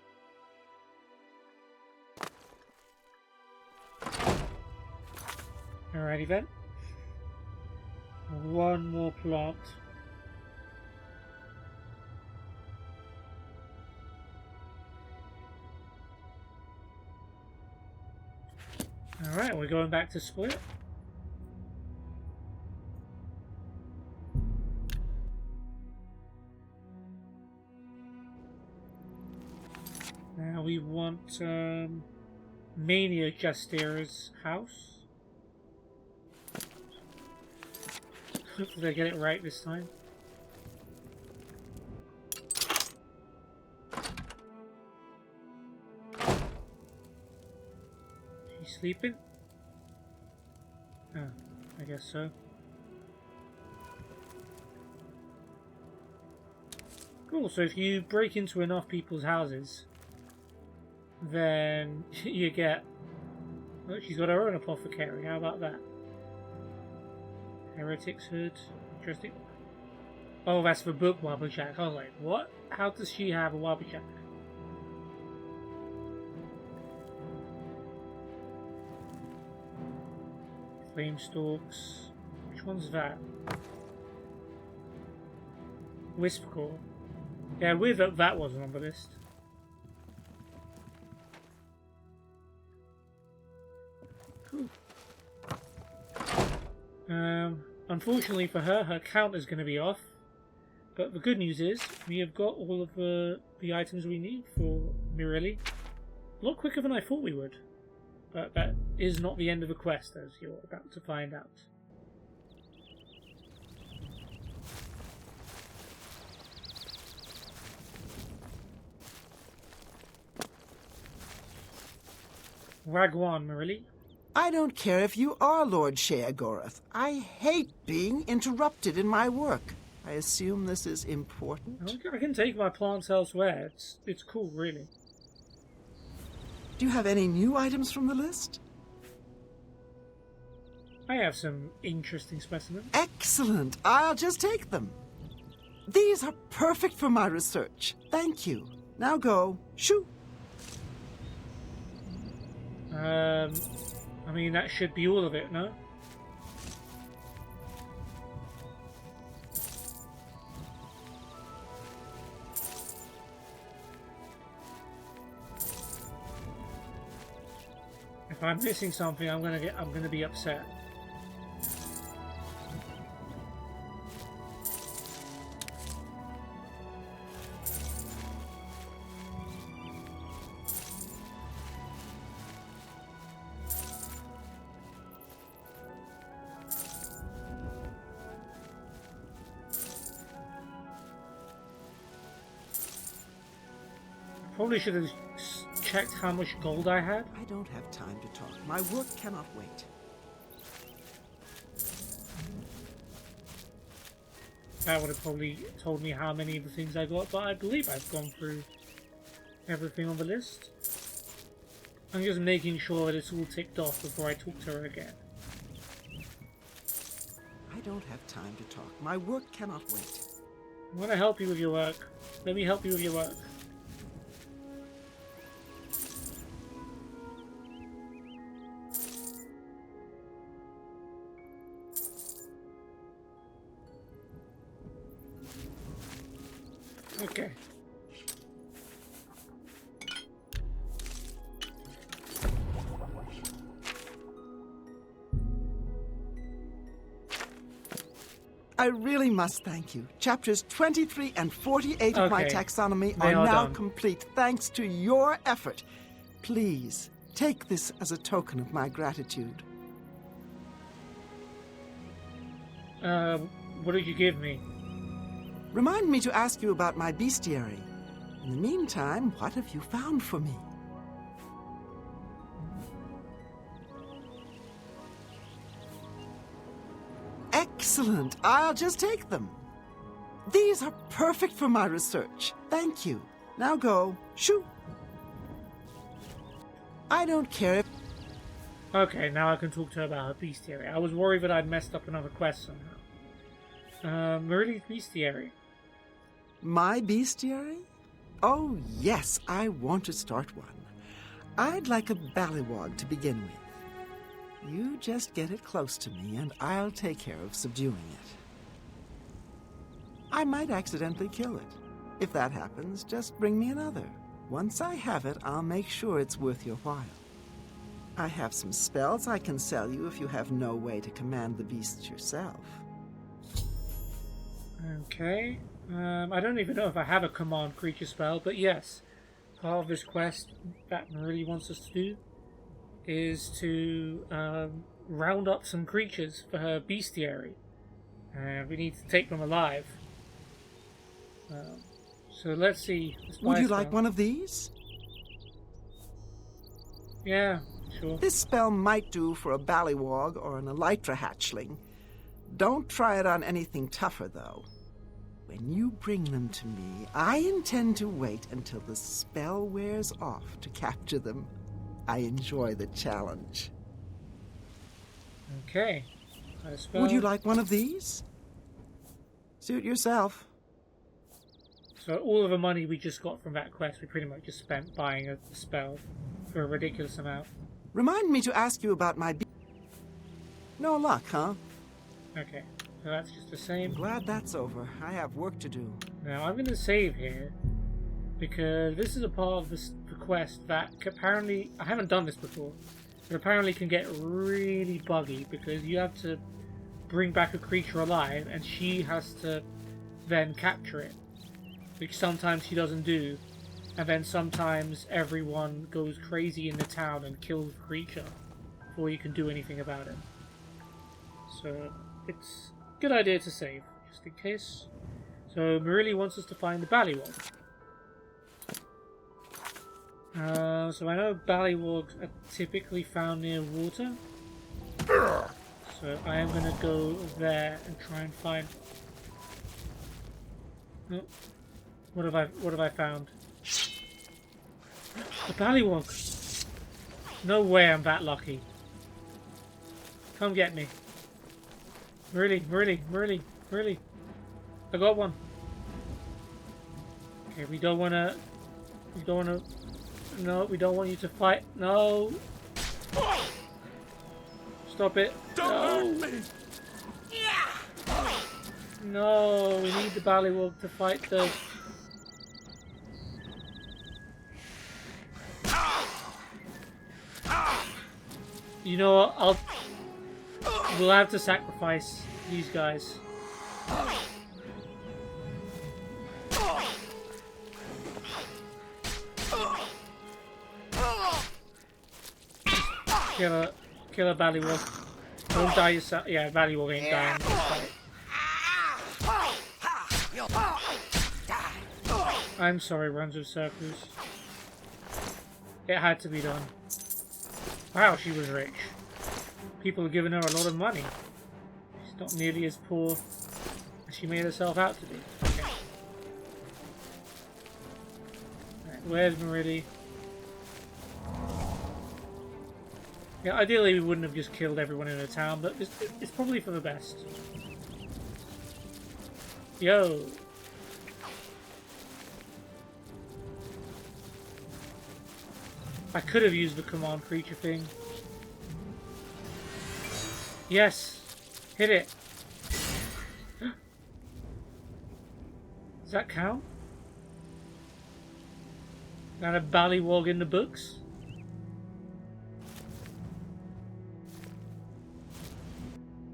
Alrighty then. One more plant. Alright, we're going back to Split. Now we want Mania Justira's house. Hopefully I get it right this time. She's sleeping? Oh, I guess so. Cool, so if you break into enough people's houses, then you get... Oh, she's got her own apothecary, how about that? Heretic's Hood, interesting. Oh, that's for book Wabbajack. I was like, what? How does she have a Wabbajack? Flamestalks. Which one's that? Wispcore. Yeah, weird that that wasn't on the list. Cool. Unfortunately for her, her count is going to be off. But the good news is, we have got all of the items we need for Mirelli. A lot quicker than I thought we would. But that is not the end of the quest, as you're about to find out. Wagwan, Mirelli. I don't care if you are Lord Sheagorath. I hate being interrupted in my work. I assume this is important. I can take my plants elsewhere. It's cool, really. Do you have any new items from the list? I have some interesting specimens. Excellent. I'll just take them. These are perfect for my research. Thank you. Now go. Shoo. I mean, that should be all of it, no? If I'm missing something, I'm gonna be upset. Probably should have checked how much gold I had. I don't have time to talk. My work cannot wait. That would have probably told me how many of the things I got, but I believe I've gone through everything on the list. I'm just making sure that it's all ticked off before I talk to her again. I don't have time to talk. My work cannot wait. I want to help you with your work. Let me help you with your work. Okay. I really must thank you. Chapters 23 and 48 of my Okay. taxonomy They are are now done. complete thanks to your effort. Please, take this as a token of my gratitude. What did you give me? Remind me to ask you about my bestiary. In the meantime, what have you found for me? Excellent. I'll just take them. These are perfect for my research. Thank you. Now go. Shoo. I don't care if... Okay, now I can talk to her about her bestiary. I was worried that I'd messed up another quest somehow. Merlin's bestiary. My bestiary? Oh, yes, I want to start one. I'd like a ballywog to begin with. You just get it close to me, and I'll take care of subduing it. I might accidentally kill it. If that happens, just bring me another. Once I have it, I'll make sure it's worth your while. I have some spells I can sell you if you have no way to command the beasts yourself. Okay. I don't even know if I have a command creature spell, but yes. Part of this quest that Marily wants us to do is to round up some creatures for her bestiary. And we need to take them alive. So let's see. Would you like one of these? Yeah, Sure. This spell might do for a ballywog or an elytra hatchling. Don't try it on anything tougher, though. When you bring them to me, I intend to wait until the spell wears off to capture them. I enjoy the challenge. Okay. Would you like one of these? Suit yourself. So all of the money we just got from that quest, we pretty much just spent buying a spell for a ridiculous amount. Remind me to ask you about my... No luck, huh? Okay, so that's just the same. Glad that's over. I have work to do. Now I'm going to save here because this is a part of the quest that apparently, I haven't done this before, but apparently can get really buggy because you have to bring back a creature alive and she has to then capture it, which sometimes she doesn't do, and then sometimes everyone goes crazy in the town and kills the creature before you can do anything about it. So it's a good idea to save, just in case. So Marili wants us to find the Ballywog. So I know Ballywogs are typically found near water. So I am going to go there and try and find... Oh, what have I found? A Ballywog! No way I'm that lucky. Come get me. Really. I got one. Okay, we don't wanna... No, we don't want you to fight. No! Stop it. Don't hurt me! No, we need the Ballywog to fight the... You know what, we'll have to sacrifice these guys. Kill a Ballywog. Don't die yourself. Yeah, Ballywog ain't dying in this fight. I'm sorry, runs of circles. It had to be done. Wow, she was rich. People are giving her a lot of money. She's not nearly as poor as she made herself out to be. Okay. Right, where's Marili? Yeah, ideally we wouldn't have just killed everyone in the town, but it's probably for the best. Yo! I could have used the command creature thing. Yes! Hit it! Does that count? Got a Ballywog in the books?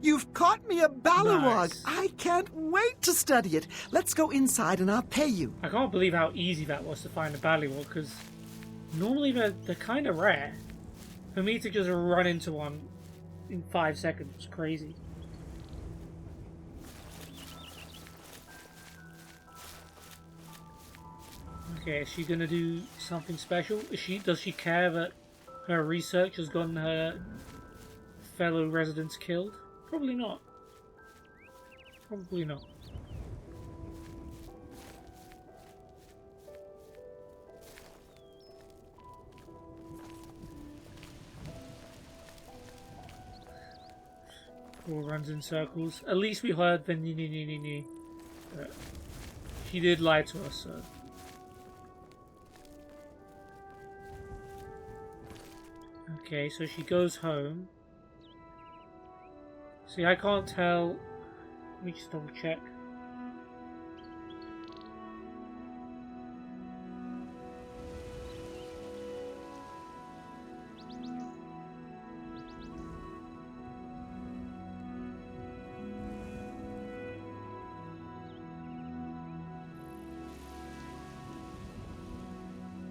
You've caught me a ballywog. Nice. I can't wait to study it. Let's go inside and I'll pay you. I can't believe how easy that was to find a Ballywog, because normally they're kind of rare. For me to just run into one in 5 seconds was crazy. Okay, is she gonna do something special? Does she care that her research has gotten her fellow residents killed? Probably not. Probably not. Or runs in circles. At least we heard the nee. She did lie to us, so. Okay, so she goes home. See, I can't tell. Let me just double check.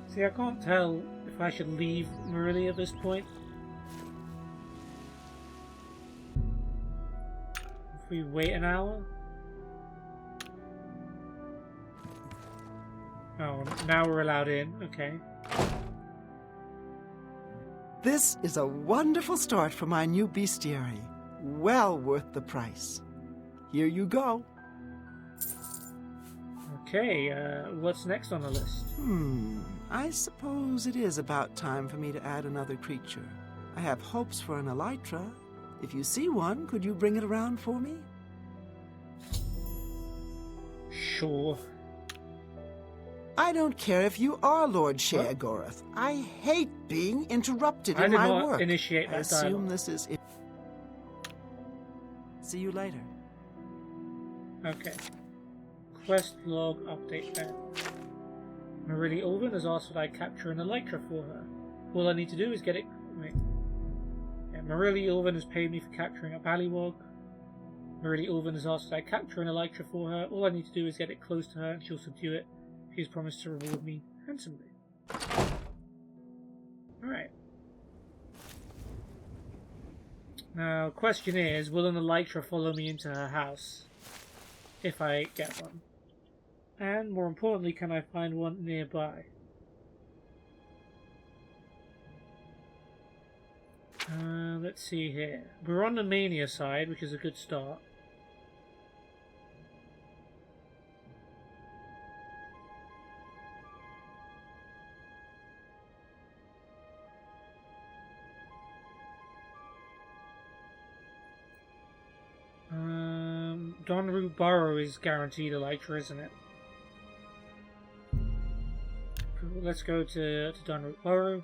See, I can't tell if I should leave Marili at this point. If we wait an hour? Oh, now we're allowed in. Okay. This is a wonderful start for my new bestiary. Well worth the price. Here you go. Okay, what's next on the list? I suppose it is about time for me to add another creature. I have hopes for an elytra. If you see one, could you bring it around for me? Sure. I don't care if you are Lord Sheogorath. I hate being interrupted in my work. Initiate that I assume dialogue. this is it. See you later. Okay. Quest log update then. Marily Ulven has asked that I capture an elytra for her. All I need to do is get it... Wait. Yeah, Marily Ulven has paid me for capturing a Ballywog. Marily Ulven has asked that I capture an elytra for her. All I need to do is get it close to her and she'll subdue it. She's promised to reward me handsomely. Alright. Now, question is, will an elytra follow me into her house? If I get one. And, more importantly, can I find one nearby? Let's see here. We're on the Mania side, which is a good start. Donru Burrow is guaranteed elytra, isn't it? Cool, let's go to Donru Burrow.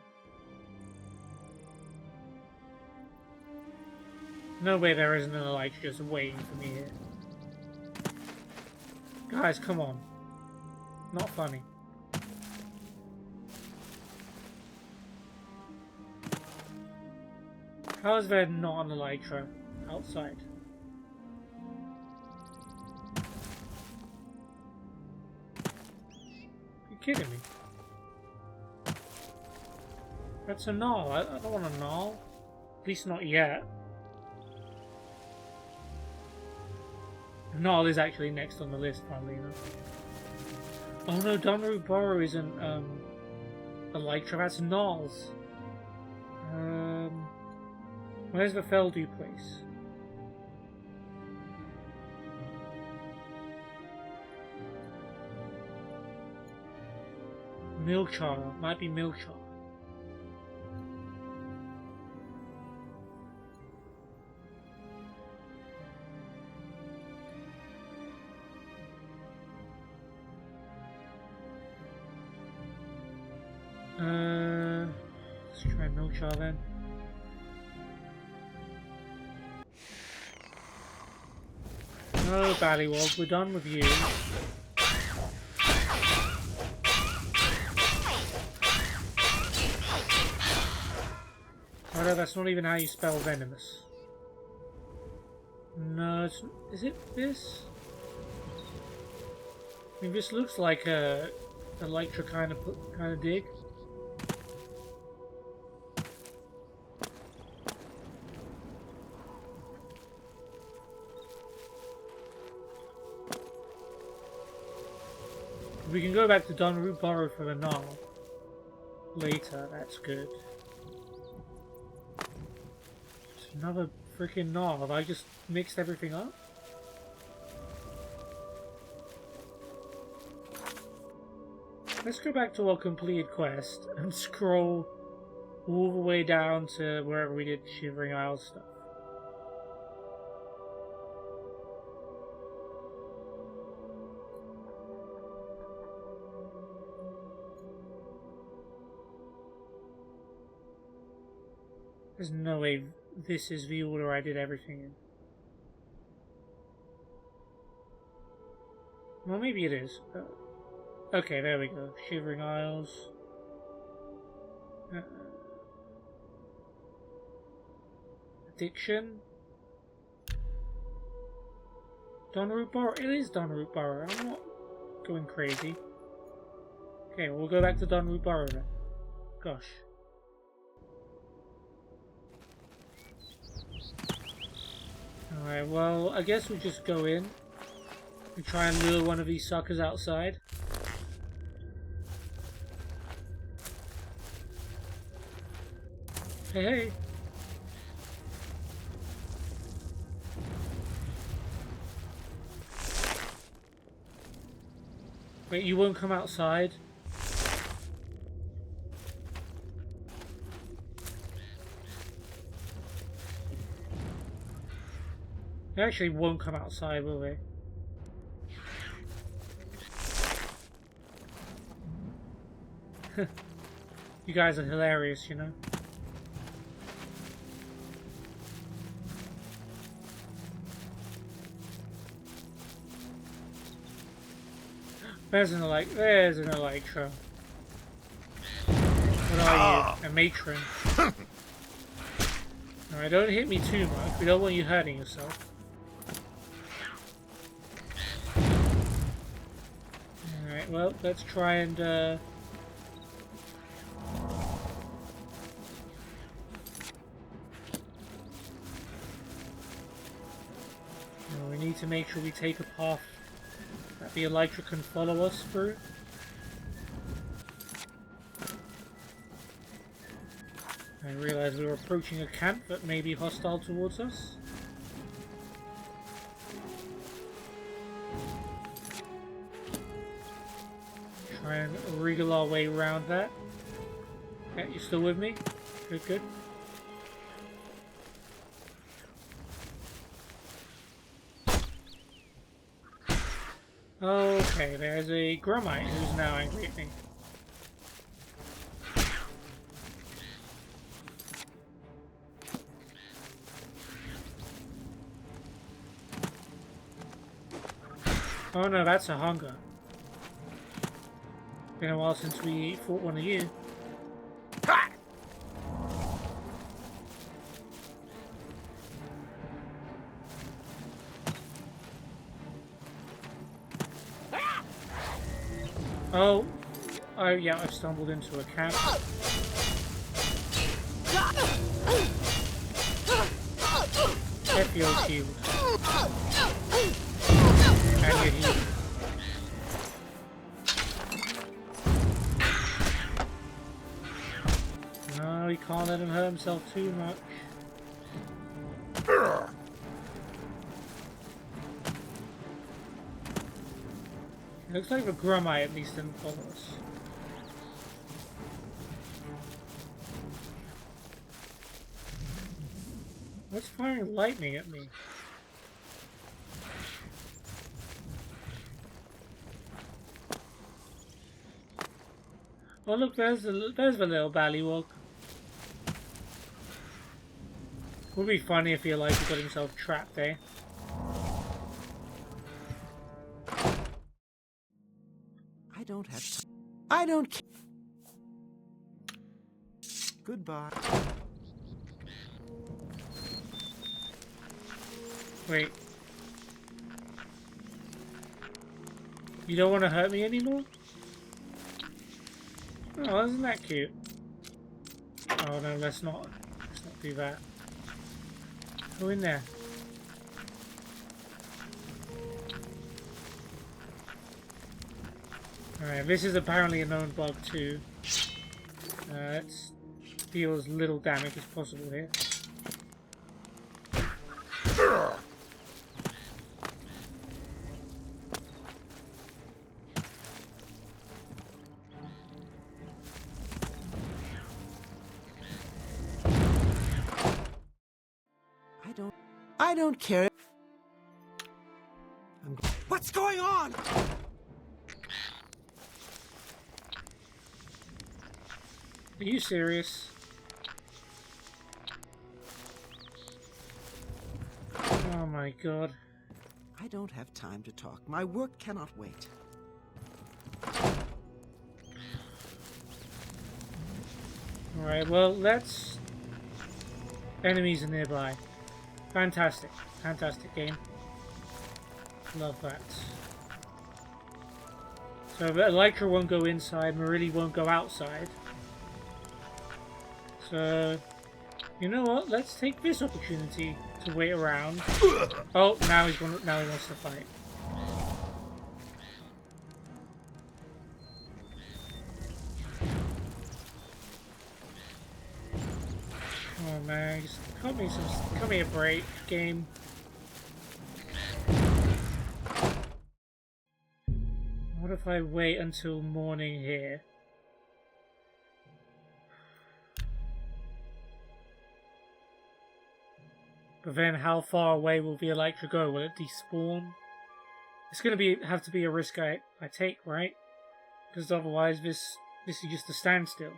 No way there isn't an elytra just waiting for me here. Guys, come on. Not funny. How is there not an elytra outside? Kidding me? That's a null. I don't want a null. At least not yet. Null is actually next on the list, funnily enough. Oh no, Donru Burrow isn't elytra, that's nulls. Where's the Feldu place? Milchar, might be Milchar. Let's try Milchar then. No, Ballywog, we're done with you. Oh no, that's not even how you spell venomous. No, it's, is it this? I mean, this looks like a elytra kind of dig. We can go back to Donru Burrow for the null later. That's good. It's another freaking null. Have I just mixed everything up? Let's go back to our completed quest and scroll all the way down to wherever we did Shivering Isles stuff. There's no way this is the order I did everything in. Well, maybe it is. Okay, there we go. Shivering Isles. Addiction. Donru Burrow. It is Donru Burrow. I'm not going crazy. Okay, we'll go back to Donru Burrow then. Gosh. Alright, well, I guess we'll just go in and try and lure one of these suckers outside. Hey, hey. Wait, you won't come outside? They actually won't come outside, will they? You guys are hilarious, you know? There's an Elytra. What are you? A matron. Alright, don't hit me too much. We don't want you hurting yourself. Alright, well, let's try and we need to make sure we take a path that the Elytra can follow us through. I realized we were approaching a camp that may be hostile towards us. Try and wriggle our way around that. Yeah, you still with me? Good, good. Okay, there's a Grummite who's now angry at me. Oh no, that's a hunger. Been a while since we fought one of you. Oh, yeah, I've stumbled into a camp. F your shield. And your heal. No, he can't let him hurt himself too much. It looks like the Grummite at least didn't follow us. What's firing lightning at me? Oh look, there's the little ballywog. Would be funny if he got himself trapped there. I don't have time. I don't care. Goodbye. Wait. You don't want to hurt me anymore? Oh, isn't that cute? Oh no, let's not do that. Go in there. Alright, this is apparently a known bug too. Let's deal as little damage as possible here. I don't care. What's going on? Are you serious? Oh my god. I don't have time to talk. My work cannot wait. Alright, well, let's... Enemies are nearby. Fantastic. Fantastic game. Love that. So Elytra won't go inside, Marili won't go outside. So, you know what? Let's take this opportunity to wait around. Oh, now he wants to fight. man. Just cut me a break, game. What if I wait until morning here? But then how far away will the Elytra go? Will it despawn? It's gonna have to be a risk I take, right? Because otherwise this is just a standstill.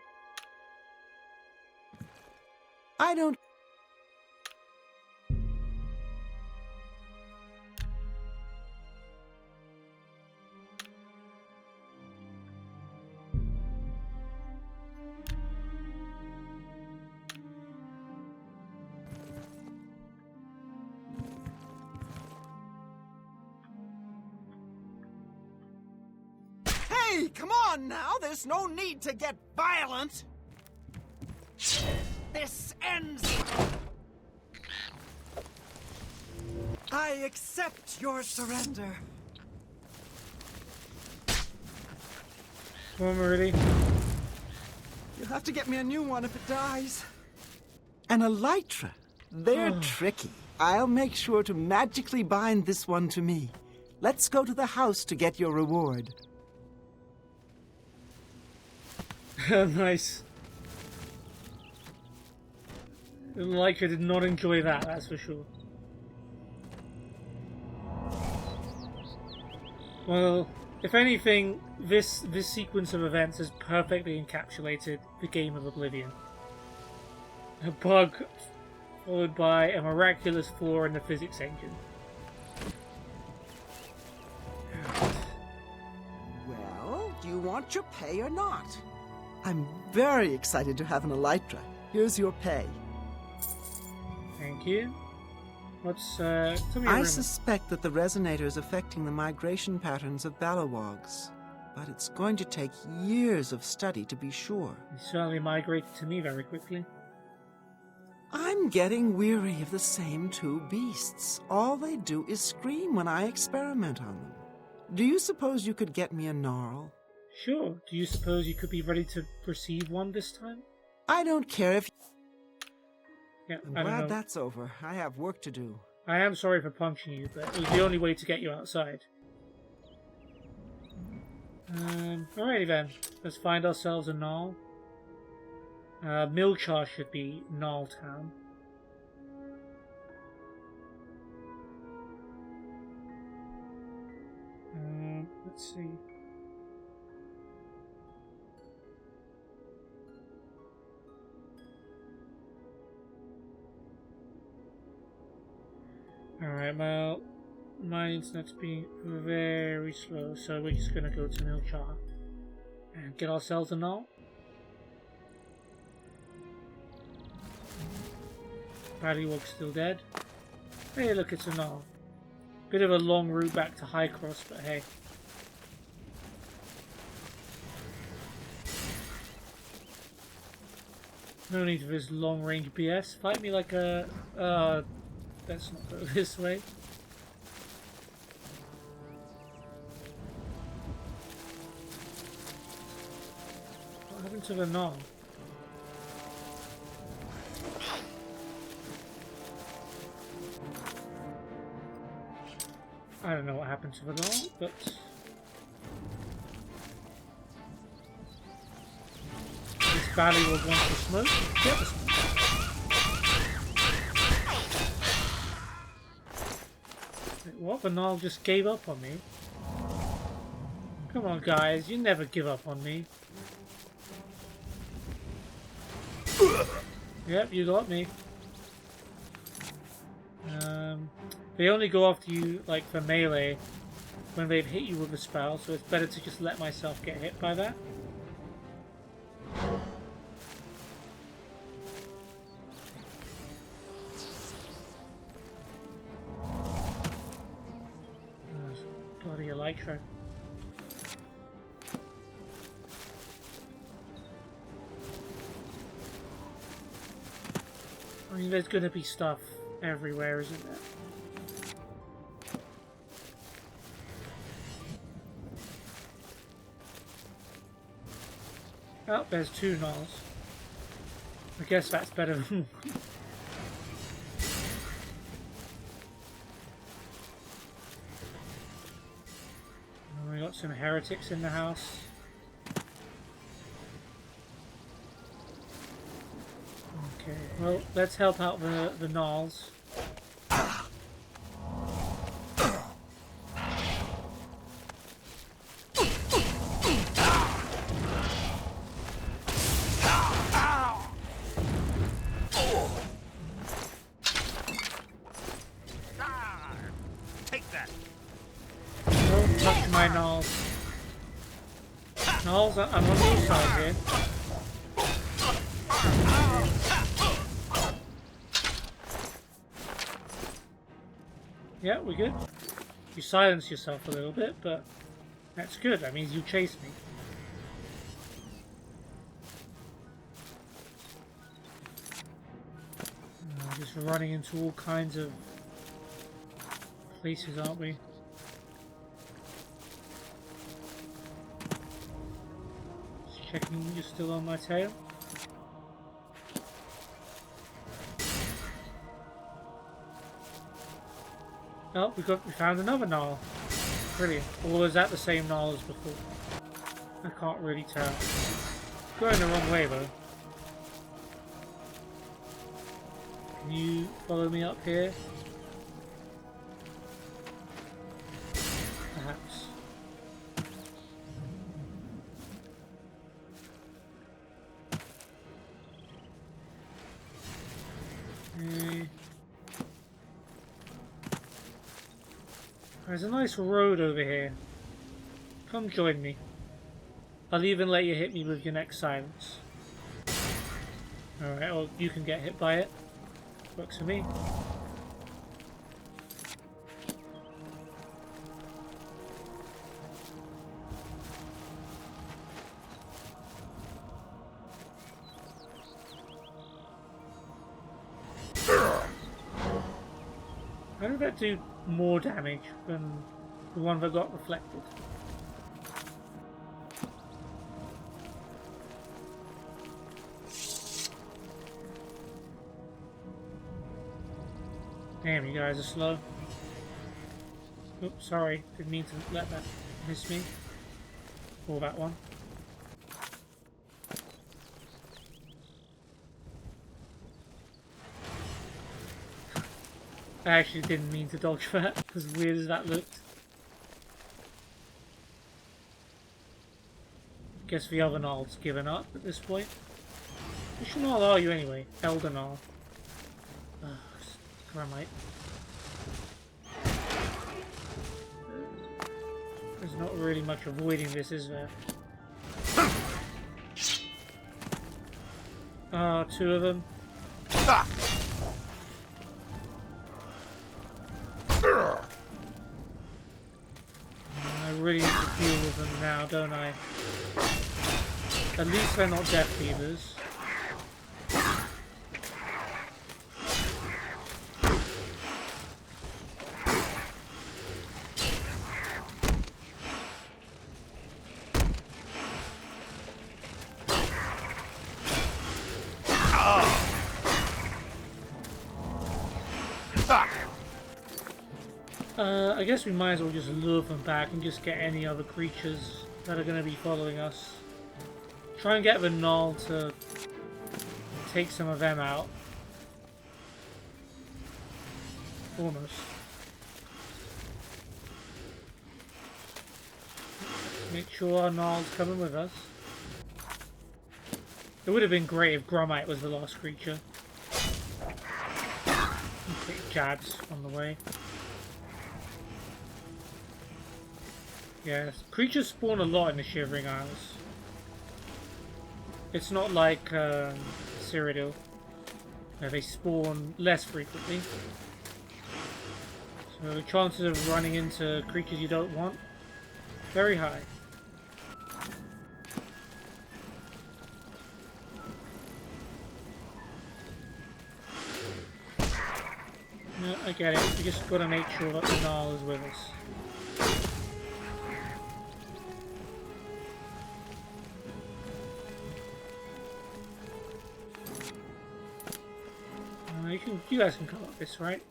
I don't... Hey, come on now! There's no need to get violent! This ends... I accept your surrender. Come on, Rudy. You'll have to get me a new one if it dies. An elytra. They're tricky. I'll make sure to magically bind this one to me. Let's go to the house to get your reward. Nice. The Elytra did not enjoy that, that's for sure. Well, if anything, this sequence of events has perfectly encapsulated the game of Oblivion. A bug followed by a miraculous flaw in the physics engine. Well, do you want your pay or not? I'm very excited to have an elytra. Here's your pay. Thank you. What's, tell me a I rumor. suspect that the resonator is affecting the migration patterns of Balawogs, but it's going to take years of study to be sure. You certainly migrated to me very quickly. I'm getting weary of the same two beasts. All they do is scream when I experiment on them. Do you suppose you could get me a gnarl? Sure. Do you suppose you could be ready to receive one this time? I don't care if... Yeah, I'm I don't know. glad that's over. I have work to do. I am sorry for punching you, but it was the only way to get you outside. Alrighty then. Let's find ourselves a Null. Milchar should be Null Town. Let's see. Alright, well, my internet's being very slow, so we're just gonna go to Milchar and get ourselves a Null. Ballywog's still dead. Hey, look, it's a Null. Bit of a long route back to High Cross, but hey. No need for this long-range BS. Fight me like a... let's not go this way. What happened to the Null? I don't know what happened to the Null, but... this Ballywog wants to smoke. Get the smoke. Wait, what? The Null just gave up on me? Come on, guys. You never give up on me. Yep, you got me. They only go after you, like, for melee when they've hit you with a spell, so it's better to just let myself get hit by that. Bloody Elytra. I mean, there's gonna be stuff everywhere, isn't there? Oh, there's two Nulls. I guess that's better than Got some heretics in the house. Okay, well, let's help out the gnolls. Take that. Don't touch my gnolls. Gnolls, I'm on your side here. Yeah, we're good. You silence yourself a little bit, but that's good. That means you chase me. Just running into all kinds of places, aren't we? Just checking you're still on my tail. Oh, we found another gnoll. Brilliant. Or is that the same gnoll as before? I can't really tell. Going the wrong way though. Can you follow me up here? Perhaps. Okay. There's a nice road over here. Come join me. I'll even let you hit me with your next silence. Alright, well, you can get hit by it. Works for me. How did that do more damage than the one that got reflected? Damn, you guys are slow. Oops, sorry. Didn't mean to let that miss me. Or that one. I actually didn't mean to dodge that, as weird as that looked. Guess the other Gnall's given up at this point. Which Gnall are you anyway? Elder Gnall. Gramite. There's not really much avoiding this, is there? Ah, two of them. I really need to deal with them now, don't I? At least they're not death beavers. I guess we might as well just lure them back and just get any other creatures that are going to be following us. Try and get the Gnoll to take some of them out. Almost. Make sure our Gnoll's coming with us. It would have been great if Gromite was the last creature. Take Jabs on the way. Yes, creatures spawn a lot in the Shivering Isles. It's not like Cyrodiil, where they spawn less frequently. So the chances of running into creatures you don't want, very high. No, I get it. We just gotta make sure that the Gnoll is with us. You guys can come up this, right?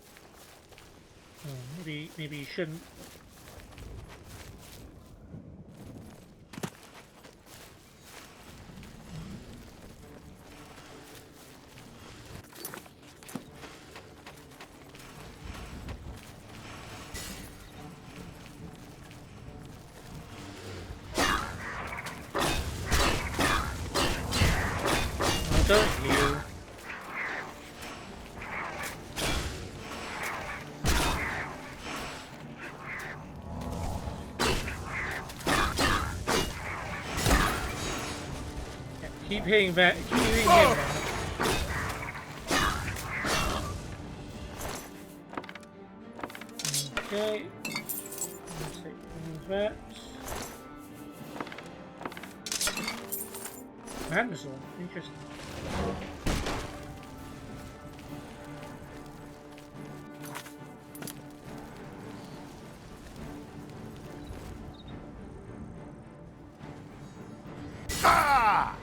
Oh, maybe you shouldn't. don't heal. Yeah, keep hitting that. Keep hitting him. Okay. Let's take one of that. Dinosaur. Interesting. Ah!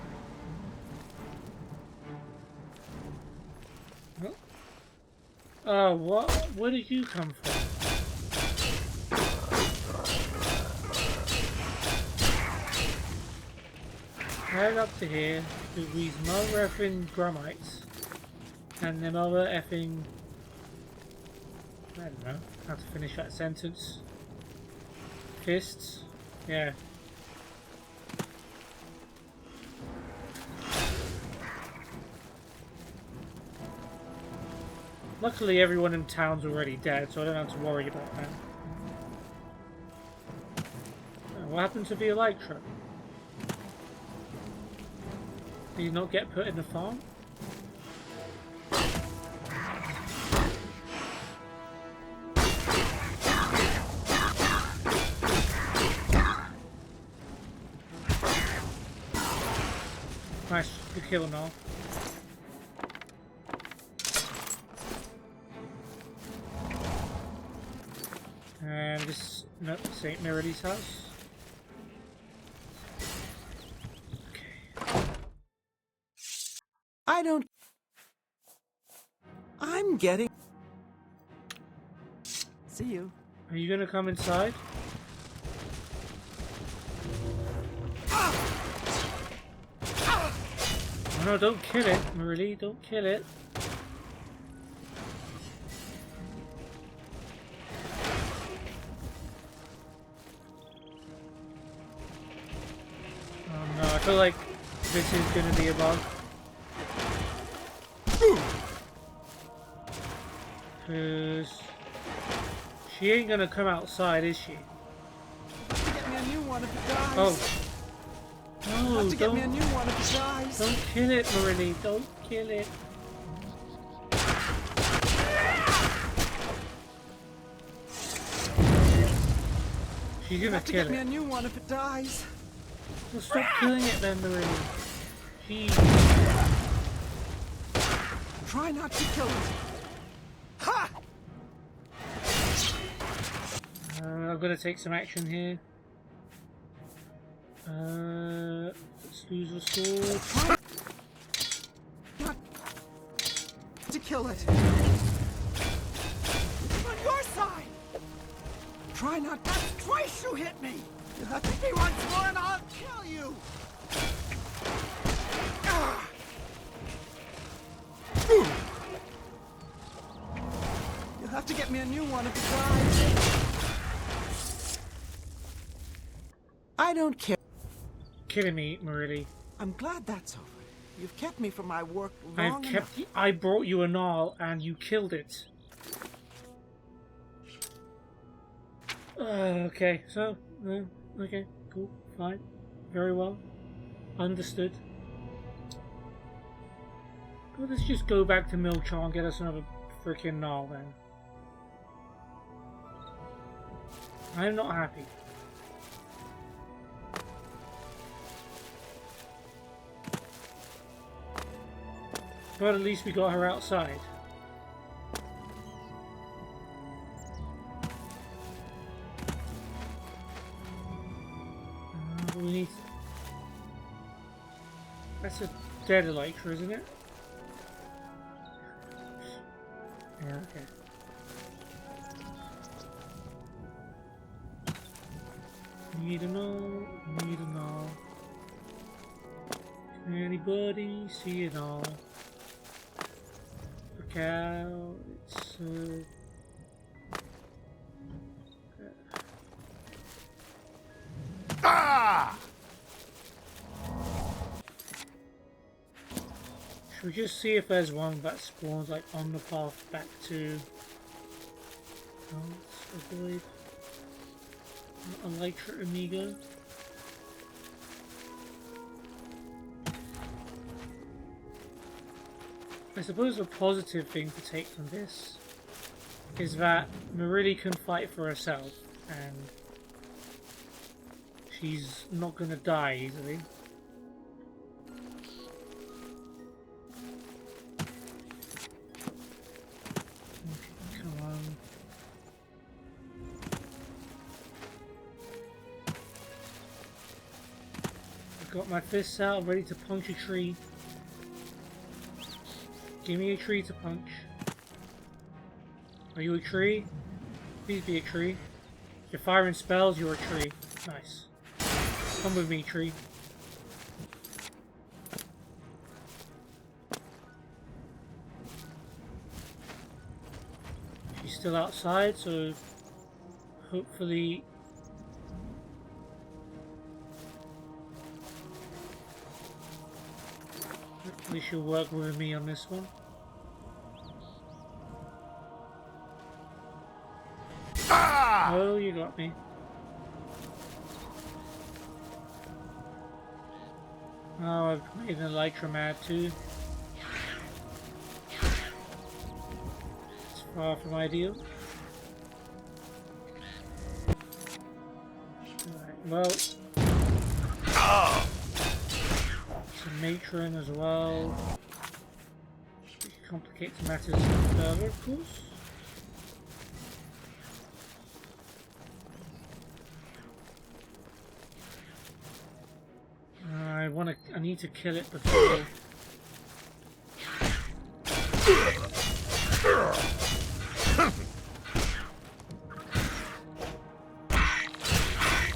Oh, what? Where did you come from? Right up to here with these mother effing grummites and them other effing. I don't know how to finish that sentence. Fists? Yeah. Luckily, everyone in town's already dead, so I don't have to worry about that. What happened to the Elytra? Did he not get put in the farm? Nice, good kill and all. And this, no, St. Meridy's house. I don't... I'm getting... See you. Are you gonna come inside? Oh no, don't kill it, Marily, don't kill it. Oh no, I feel like this is gonna be a bug. Cause she ain't gonna come outside, is she? Get me a new one if it dies. Oh. No, Have to get me a new one if it dies. Don't kill it, Marily, don't kill it. She's gonna Have to kill get me a it. new one if it dies. Well, stop killing it then, Marily. Jeez. Try not to kill it. Ha! I've got to take some action here. Let's lose a sword. Try not to kill it. It's on your side. Try not to. Twice you hit me. You have to hit me once more and I'll kill you. Ah. You'll have to get me a new one if it dies. I don't care. Killing me, Marily. I'm glad that's over. You've kept me from my work long I've enough. kept. I brought you a Gnarl and you killed it. Okay, so okay, cool, fine, very well, understood. Well, let's just go back to Milchar and get us another freaking Gnarl then. I'm not happy. But at least we got her outside. We need... That's a dead Elytra, isn't it? Yeah, okay. Need a Gnarl, need a Gnarl. Can anybody see it all? Look out, it's Ah! Should we just see if there's one that spawns like on the path back to... Oh, let's avoid... Elytra Amigo. I suppose the positive thing to take from this is that Marili can fight for herself and she's not going to die easily. Okay, come on. I've got my fists out, ready to punch a tree. Give me a tree to punch. Are you a tree? Please be a tree. If you're firing spells, you're a tree. Nice. Come with me, tree. She's still outside, so hopefully... Hopefully she'll work with me on this one. Oh, you got me. Oh, I've made an Elytra mad too. It's far from ideal. Alright, well. It's a matron as well. Which complicates matters further, of course. I need to kill it before.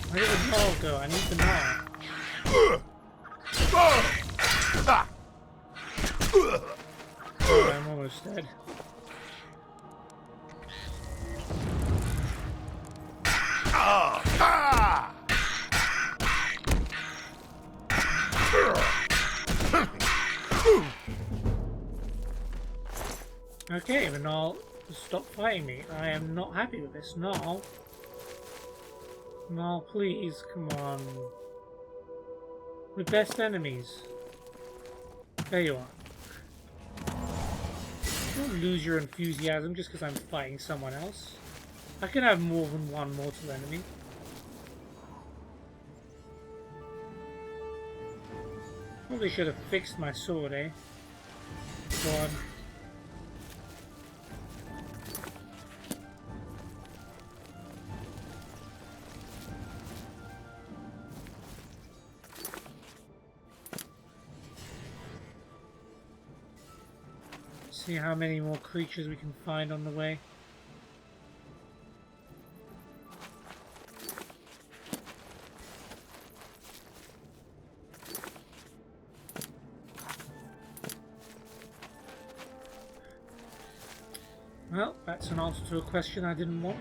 Where did the ball go? I need the ball. Oh, I'm almost dead. Okay, Renal, stop fighting me. I am not happy with this. No. No, please, come on. We're best enemies. There you are. Don't lose your enthusiasm just because I'm fighting someone else. I can have more than one mortal enemy. Probably should have fixed my sword, eh? Go on. See how many more creatures we can find on the way. Well, that's an answer to a question I didn't want.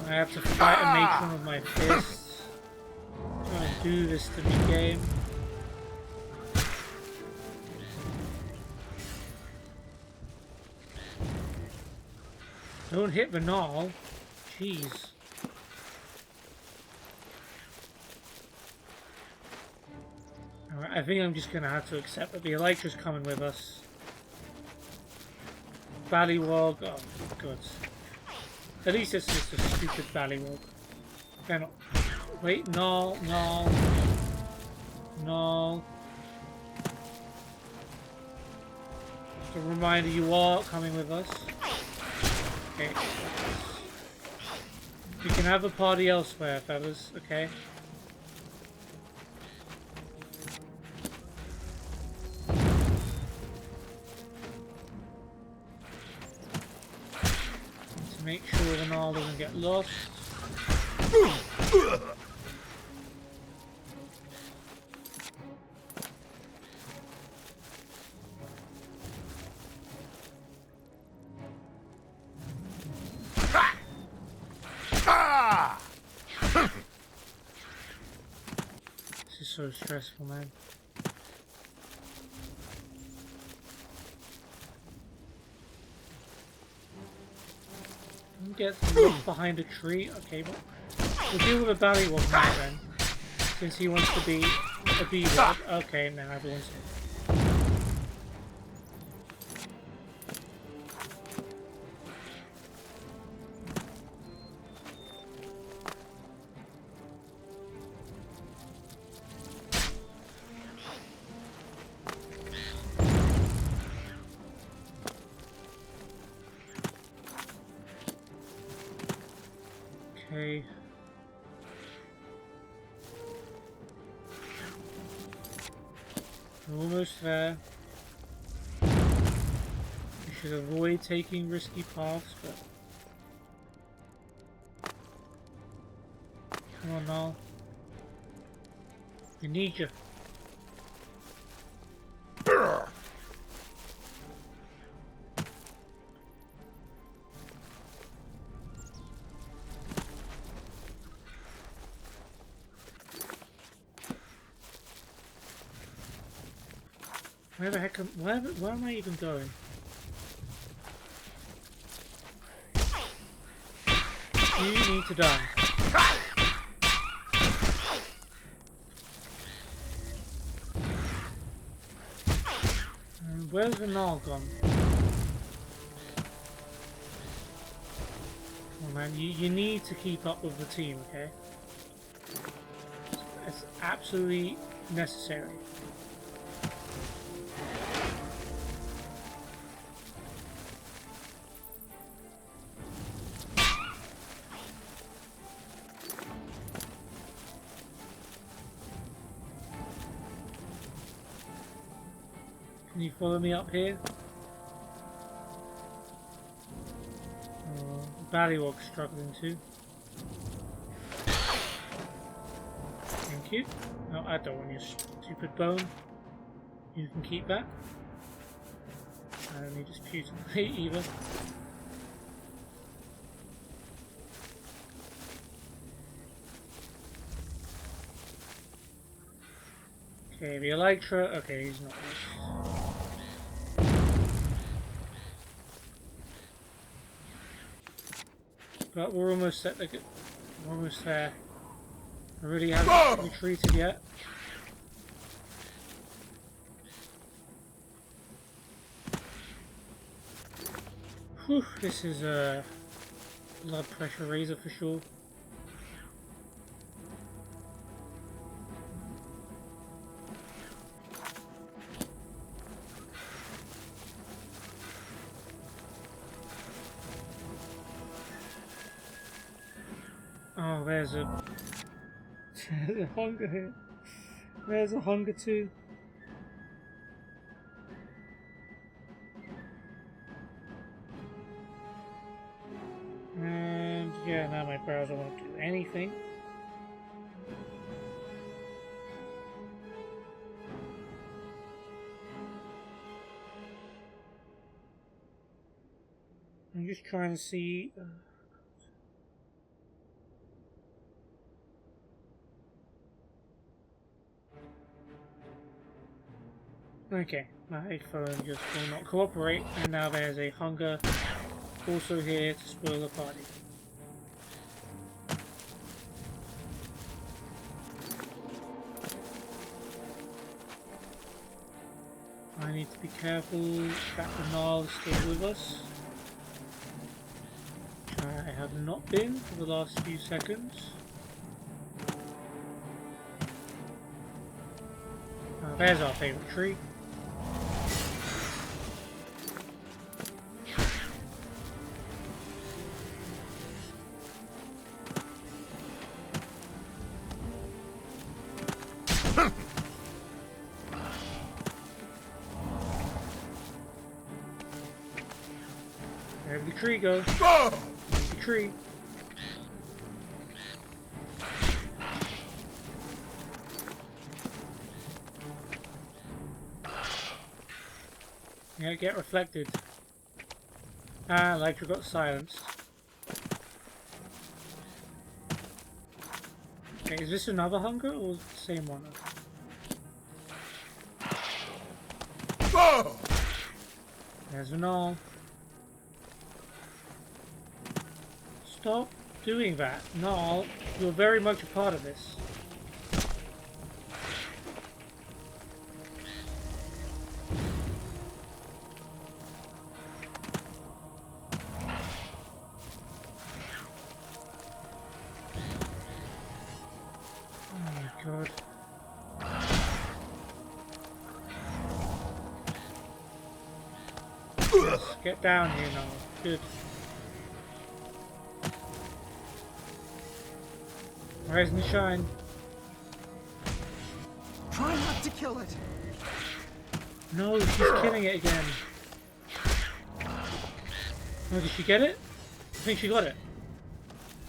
I have to fight a matron with my fists. Don't do this to me, game. Don't hit Renal. Jeez. Alright, I think I'm just gonna have to accept that the Elytra's coming with us. Ballywog. Oh, good. At least it's just a stupid Ballywog. They're not. Wait, no, no. No. Just a reminder, you are coming with us. Okay. We can have a party elsewhere, fellas, okay? To make sure the Gnarl doesn't get lost. is so stressful, man. Get locked behind a tree. Okay, well, we'll deal with a Ballywog now then. Since he wants to be a B-Wog. Okay, now everyone's in. Okay. We're almost there. We should avoid taking risky paths, but... Come on now. We need you. Where the heck where am I even going? You need to die. And where's the Null gone? Come on, man, you need to keep up with the team, okay? It's absolutely necessary. Can you follow me up here? Ballywog's struggling too. Thank you. No, I don't want your stupid bone. You can keep that. I don't need dispute either. Okay, the Elytra. Okay, he's not. But we're almost at the. We're almost there. I really haven't retreated yet. Whew, this is a blood pressure raiser for sure. Oh, there's a hunger here. There's a hunger too. And yeah, now my browser won't do anything. I'm just trying to see. Okay, my phone just will not cooperate, and now there's a hunger also here to spoil the party. I need to be careful that the Gnarl is still with us. Which I have not been for the last few seconds. There's our favourite tree. Wherever the tree goes. The tree. Yeah, get reflected. Ah, Elytra got silenced. Okay, is this another hunger or the same one? Oh! There's an all. Stop doing that. Null, you're very much a part of this. Oh my god. Let's get down here now. Good. Rise and shine. Try not to kill it. No, she's killing it again. Oh, did she get it? I think she got it.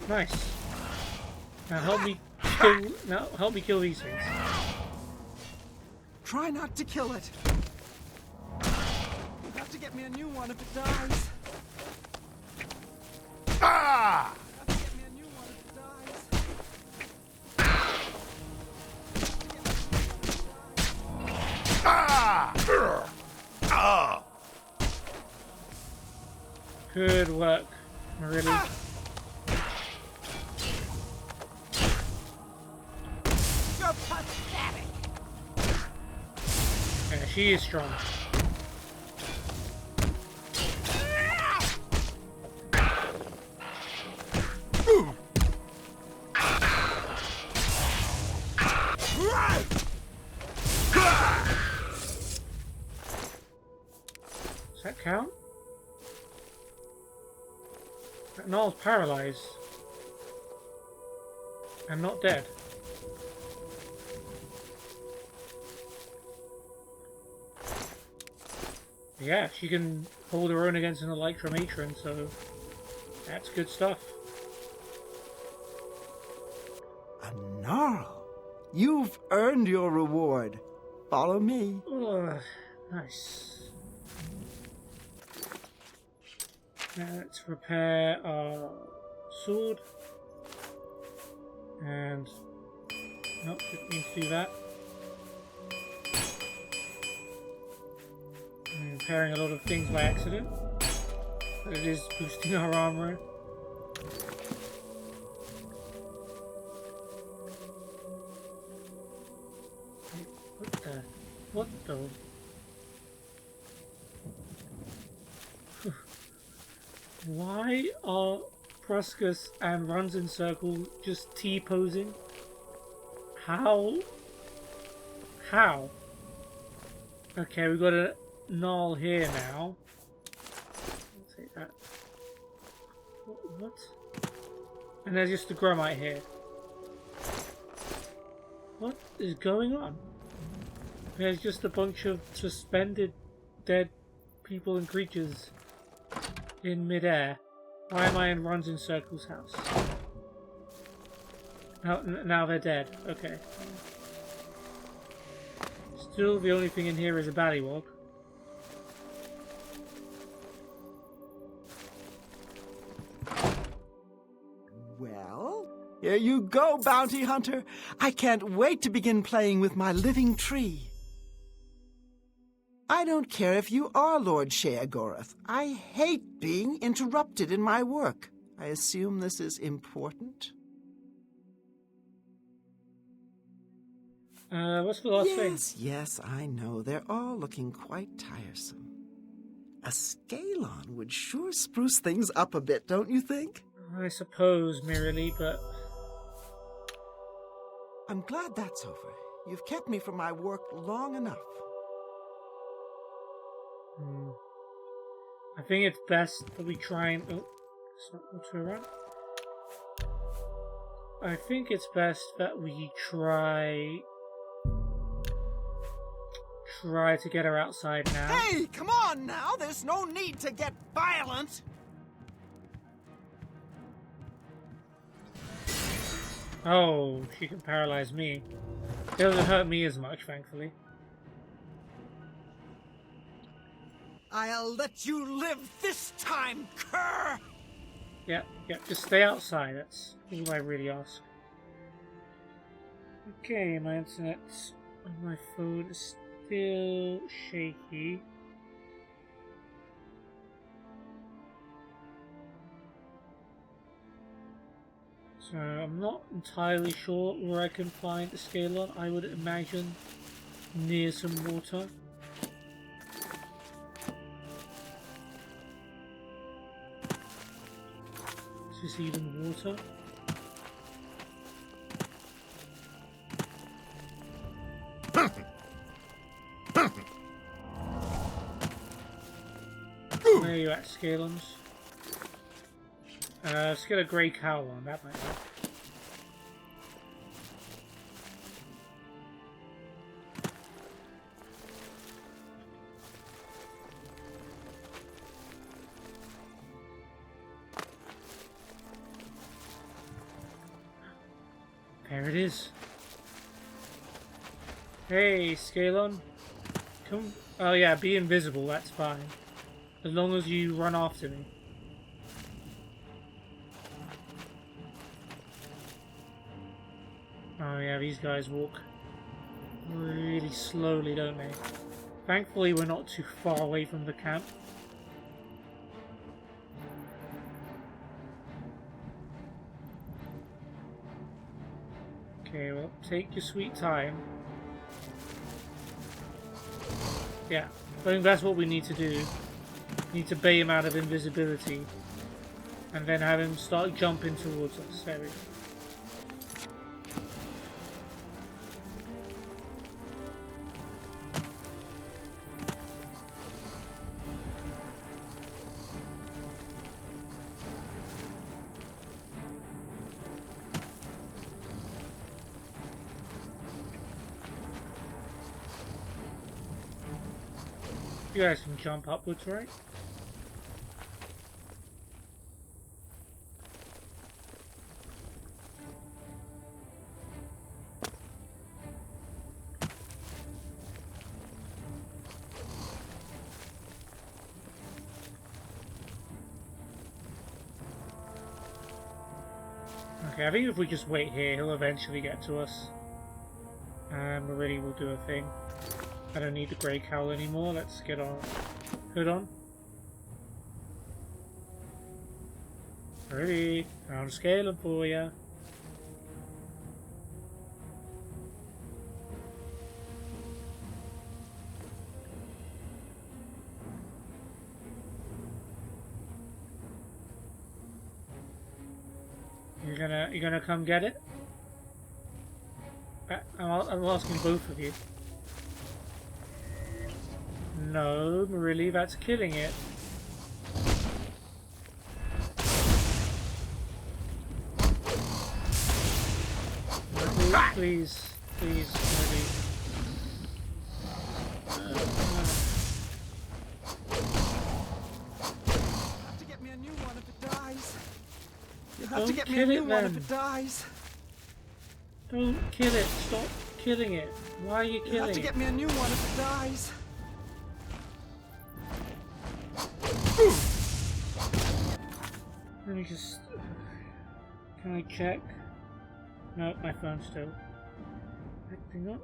Nice. Now help me kill. Now help me kill these things. Try not to kill it. You have to get me a new one if it dies. Ah! You have to get me a new one if it dies. Ah! Ah! Good work, really. You're pathetic. Yeah, she is strong. Does that count? That Null's paralyzed. And not dead. Yeah, she can hold her own against an Elytra Matron, so that's good stuff. A gnarl. You've earned your reward. Follow me. Ugh, nice. Now let's repair our sword. And nope, didn't mean to do that. I'm repairing a lot of things by accident, but it is boosting our armor. What the? Why are Pruskus and Runs in Circle just T-posing? How? How? Okay, we've got a Null here now. I'll take that. What? And there's just a Gromite here. What is going on? There's just a bunch of suspended dead people and creatures in midair. Why am I in Runs in Circle's house? Now they're dead. Okay. Still, the only thing in here is a Ballywog. Well, here you go, bounty hunter. I can't wait to begin playing with my living tree. I don't care if you are Lord Sheogorath. I hate being interrupted in my work. I assume this is important? What's the last thing? Yes, I know. They're all looking quite tiresome. A Scalon would sure spruce things up a bit, don't you think? I suppose, merely, but... I'm glad that's over. You've kept me from my work long enough. I think it's best that we try and... Oh, it's not going to run. I think it's best that we try to get her outside now. Hey, come on now! There's no need to get violent! Oh, she can paralyze me. It doesn't hurt me as much, thankfully. I'll let you live this time, cur! Yeah, just stay outside. That's all I really ask. Okay, my internet on my phone is still shaky. So I'm not entirely sure where I can find a Scalon. I would imagine near some water. Is this even water? Where are you at, Scalons? Let's get a grey cow on, that might help. There it is. Hey, Scalon. Come. Oh yeah, be invisible, that's fine. As long as you run after me. Oh yeah, these guys walk really slowly, don't they? Thankfully we're not too far away from the camp. Okay, well, take your sweet time. Yeah, I think that's what we need to do. We need to bait him out of invisibility. And then have him start jumping towards us. There we go. You guys can jump upwards, right? Okay, I think if we just wait here, he'll eventually get to us. And Maridi will do a thing. I don't need the grey cowl anymore, let's get our hood on. Ready, found Scalon for ya. You're gonna come get it? I'm asking both of you. No, Marili, that's killing it. Please, please, Marili. To get me a new one if it dies. You have Don't to get me a kill new it one then. if it dies. Don't kill it. Stop killing it. Why are you You have killing to it? get me a new one if it dies. Let me just... Can I check? No, my phone's still acting up.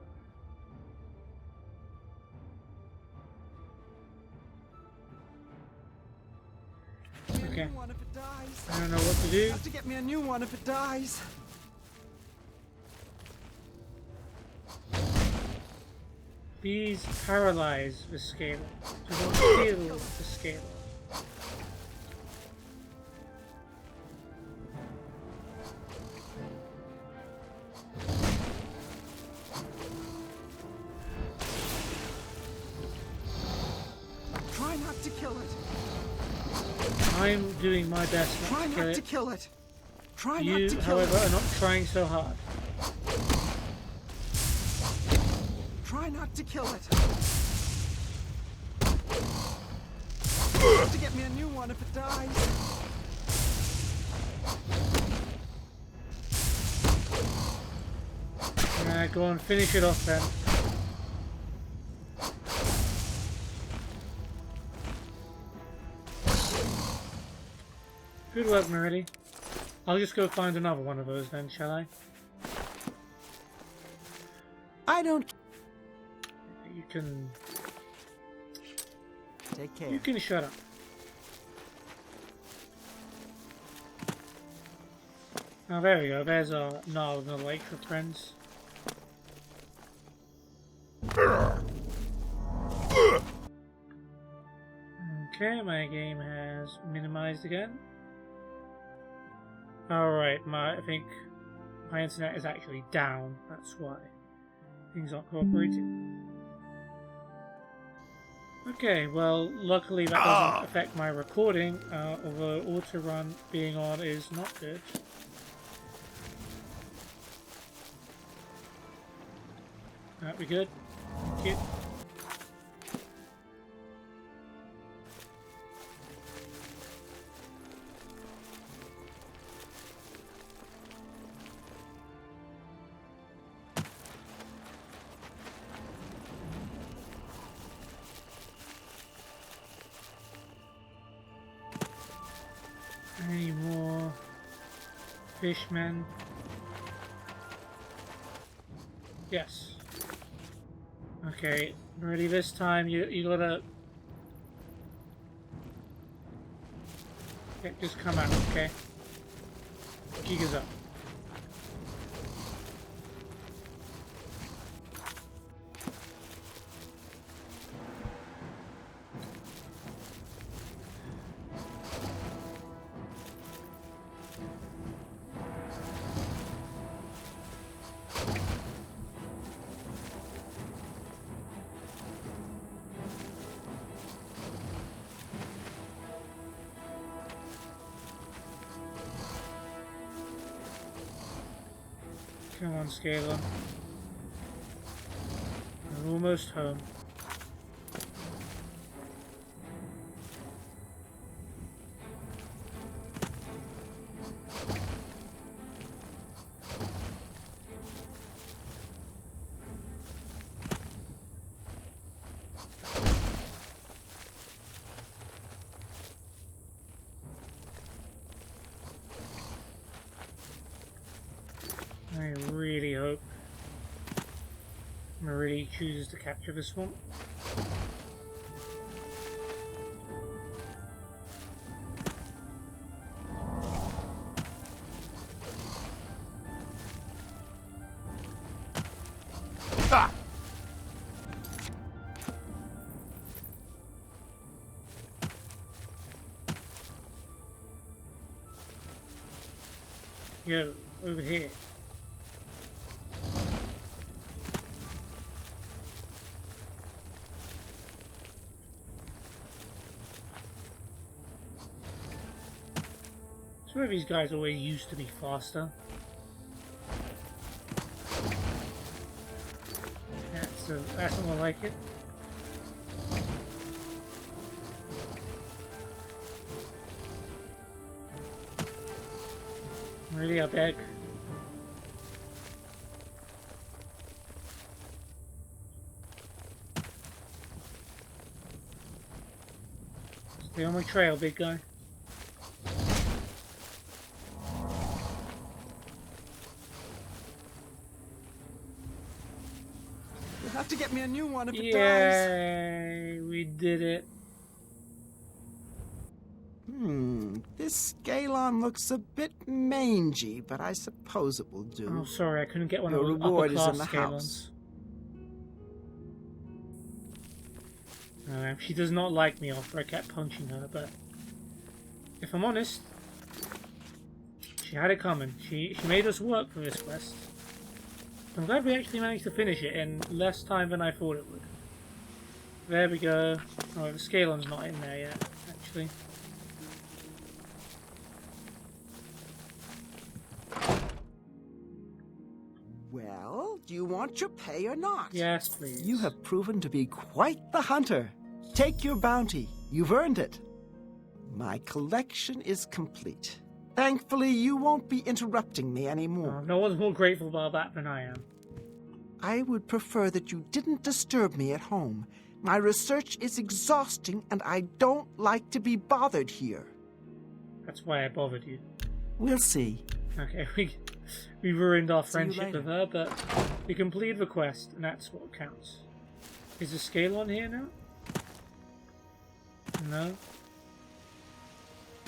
Okay. One if it dies. I don't know what to do. You have to get me a new one if it dies. Bees paralyze the scale. So don't kill the scale. Try not to kill it. I'm doing my best Try not to kill not to it. kill it. Try not You, to kill however, it. are not trying so hard. Try not to kill it. You have to get me a new one if it dies. Go on, finish it off then. Good work, Marili. I'll just go find another one of those then, shall I? I don't... You can... Take care. You can shut up. Oh, there we go. There's a Gnarl in the lake for friends. Okay, my game has minimized again. Alright, I think my internet is actually down. That's why things aren't cooperating. Okay, well, luckily that doesn't affect my recording, although auto-run being on is not good. Alright, we good? Thank you. Any more fishmen? Yes. Okay, ready this time. You gotta. Okay, just come out, okay? Jig is up. Come on, Scalar. We're almost home. I really hope Marie chooses to capture this one. Yo, over here. Some of these guys always used to be faster. That's more like it. Really, I beg. Stay on my trail, big guy. You'll have to get me a new one if it dies. Yay! We did it. This Scalon looks a bit mangy, but I suppose it will do. Oh, sorry, I couldn't get one Your of the reward upper is in class the house. Scalons. She does not like me after I kept punching her, but if I'm honest, she had it coming. She made us work for this quest. I'm glad we actually managed to finish it in less time than I thought it would. There we go. Oh, the Scalon's not in there yet, actually. Well, do you want your pay or not? Yes, please. You have proven to be quite the hunter. Take your bounty. You've earned it. My collection is complete. Thankfully, you won't be interrupting me anymore. Oh, no one's more grateful about that than I am. I would prefer that you didn't disturb me at home. My research is exhausting, and I don't like to be bothered here. That's why I bothered you. We'll see. Okay, we ruined our See you friendship later. with her, but We completed the quest, and that's what counts. Is the scale on here now? No.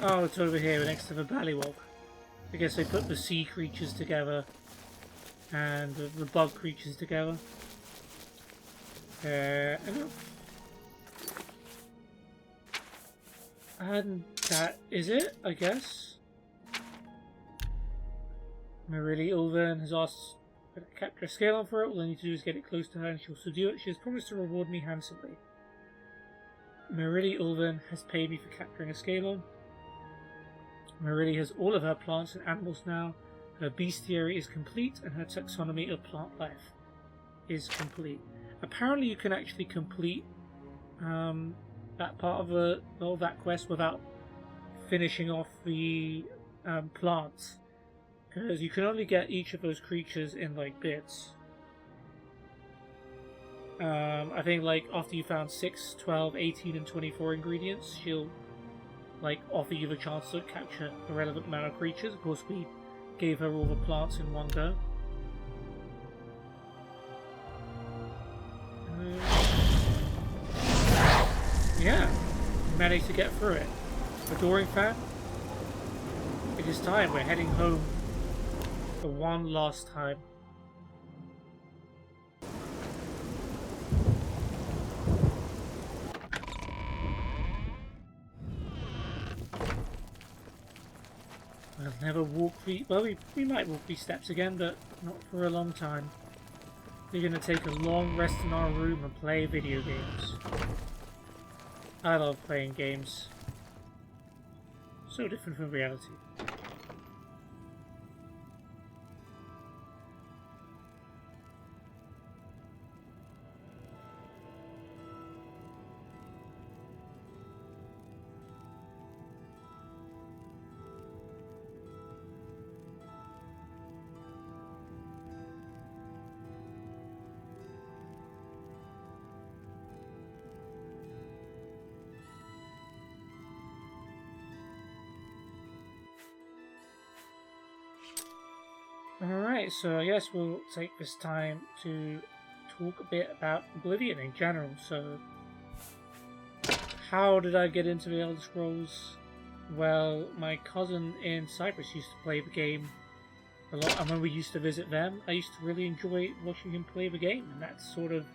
Oh, it's over here next to the Ballywog. I guess they put the sea creatures together and the bug creatures together. And that is it, I guess. Marily Ulvern has asked to capture a scale on for it. All I need to do is get it close to her and she'll also do it. She has promised to reward me handsomely. Marily Ulvern has paid me for capturing a scalon. Marily has all of her plants and animals now. Her bestiary is complete and her taxonomy of plant life is complete. Apparently you can actually complete that part of that quest without finishing off the plants. Because you can only get each of those creatures in like bits. I think like after you found 6, 12, 18 and 24 ingredients, she'll like offer you the chance to capture a relevant amount of creatures. Of course we gave her all the plants in one go. Yeah, managed to get through it. Adoring fan, it is time. We're heading home for one last time. We'll never walk the... Well, we might walk these steps again, but not for a long time. We're going to take a long rest in our room and play video games. I love playing games. So different from reality. Alright, so I guess we'll take this time to talk a bit about Oblivion in general. So, how did I get into the Elder Scrolls? Well, my cousin in Cyprus used to play the game a lot, and when we used to visit them, I used to really enjoy watching him play the game, and that's sort of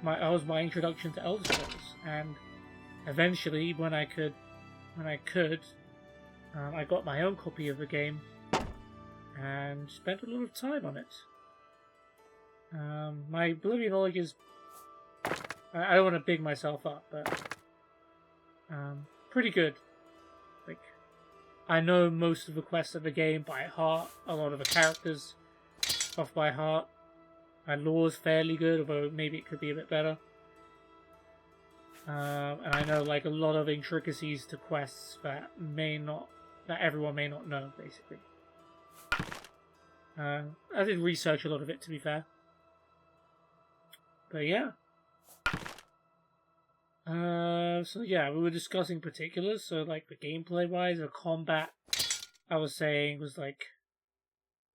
that was my introduction to Elder Scrolls. And eventually, when I could, I got my own copy of the game and spent a lot of time on it. My Oblivion knowledge is... I don't want to big myself up, but... pretty good. Like, I know most of the quests of the game by heart, a lot of the characters off by heart. My lore's fairly good, although maybe it could be a bit better. And I know like a lot of intricacies to quests that everyone may not know, basically. I did research a lot of it, to be fair. But yeah. So yeah, we were discussing particulars. So like the gameplay wise, the combat, I was saying was like,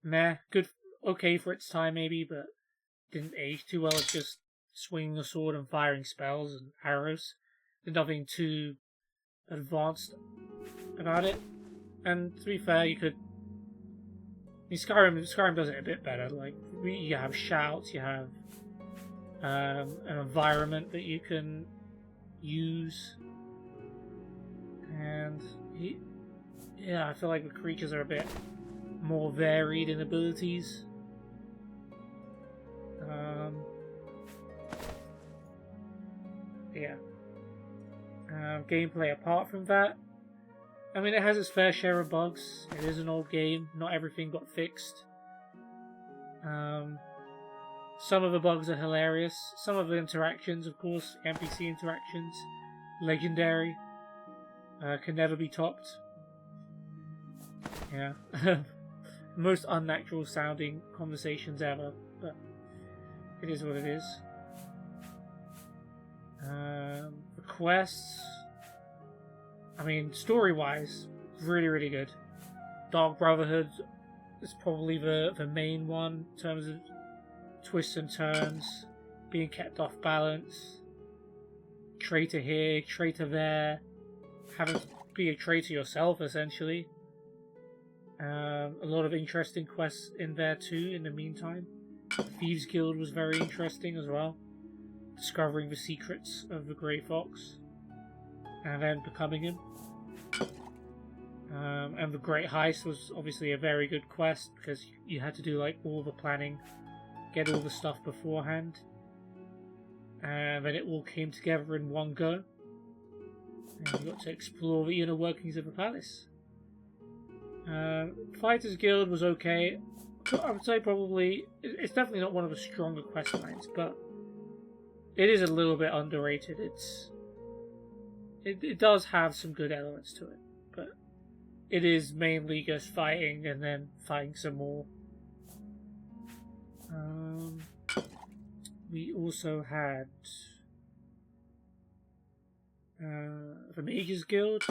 meh, good, okay for its time maybe, but didn't age too well. It's just swinging a sword and firing spells and arrows. There's nothing too advanced about it. And to be fair, you could. Skyrim does it a bit better. Like you have shouts, you have an environment that you can use, and yeah, I feel like the creatures are a bit more varied in abilities. Yeah. Gameplay apart from that, I mean, it has its fair share of bugs. It is an old game. Not everything got fixed. Some of the bugs are hilarious. Some of the interactions, of course, NPC interactions, legendary. Can never be topped. Yeah. Most unnatural sounding conversations ever, but it is what it is. The quests, I mean, story-wise, really, really good. Dark Brotherhood is probably the main one in terms of twists and turns, being kept off balance, traitor here, traitor there, having to be a traitor yourself essentially. A lot of interesting quests in there too in the meantime. Thieves Guild was very interesting as well. Discovering the secrets of the Grey Fox and then becoming him. And the Great Heist was obviously a very good quest because you had to do like all the planning, get all the stuff beforehand, and then it all came together in one go. And you got to explore the inner workings of the palace. Fighters Guild was okay. I would say probably it's definitely not one of the stronger quest lines, but it is a little bit underrated. It does have some good elements to it, but it is mainly just fighting and then fighting some more. We also had the Mages Guild.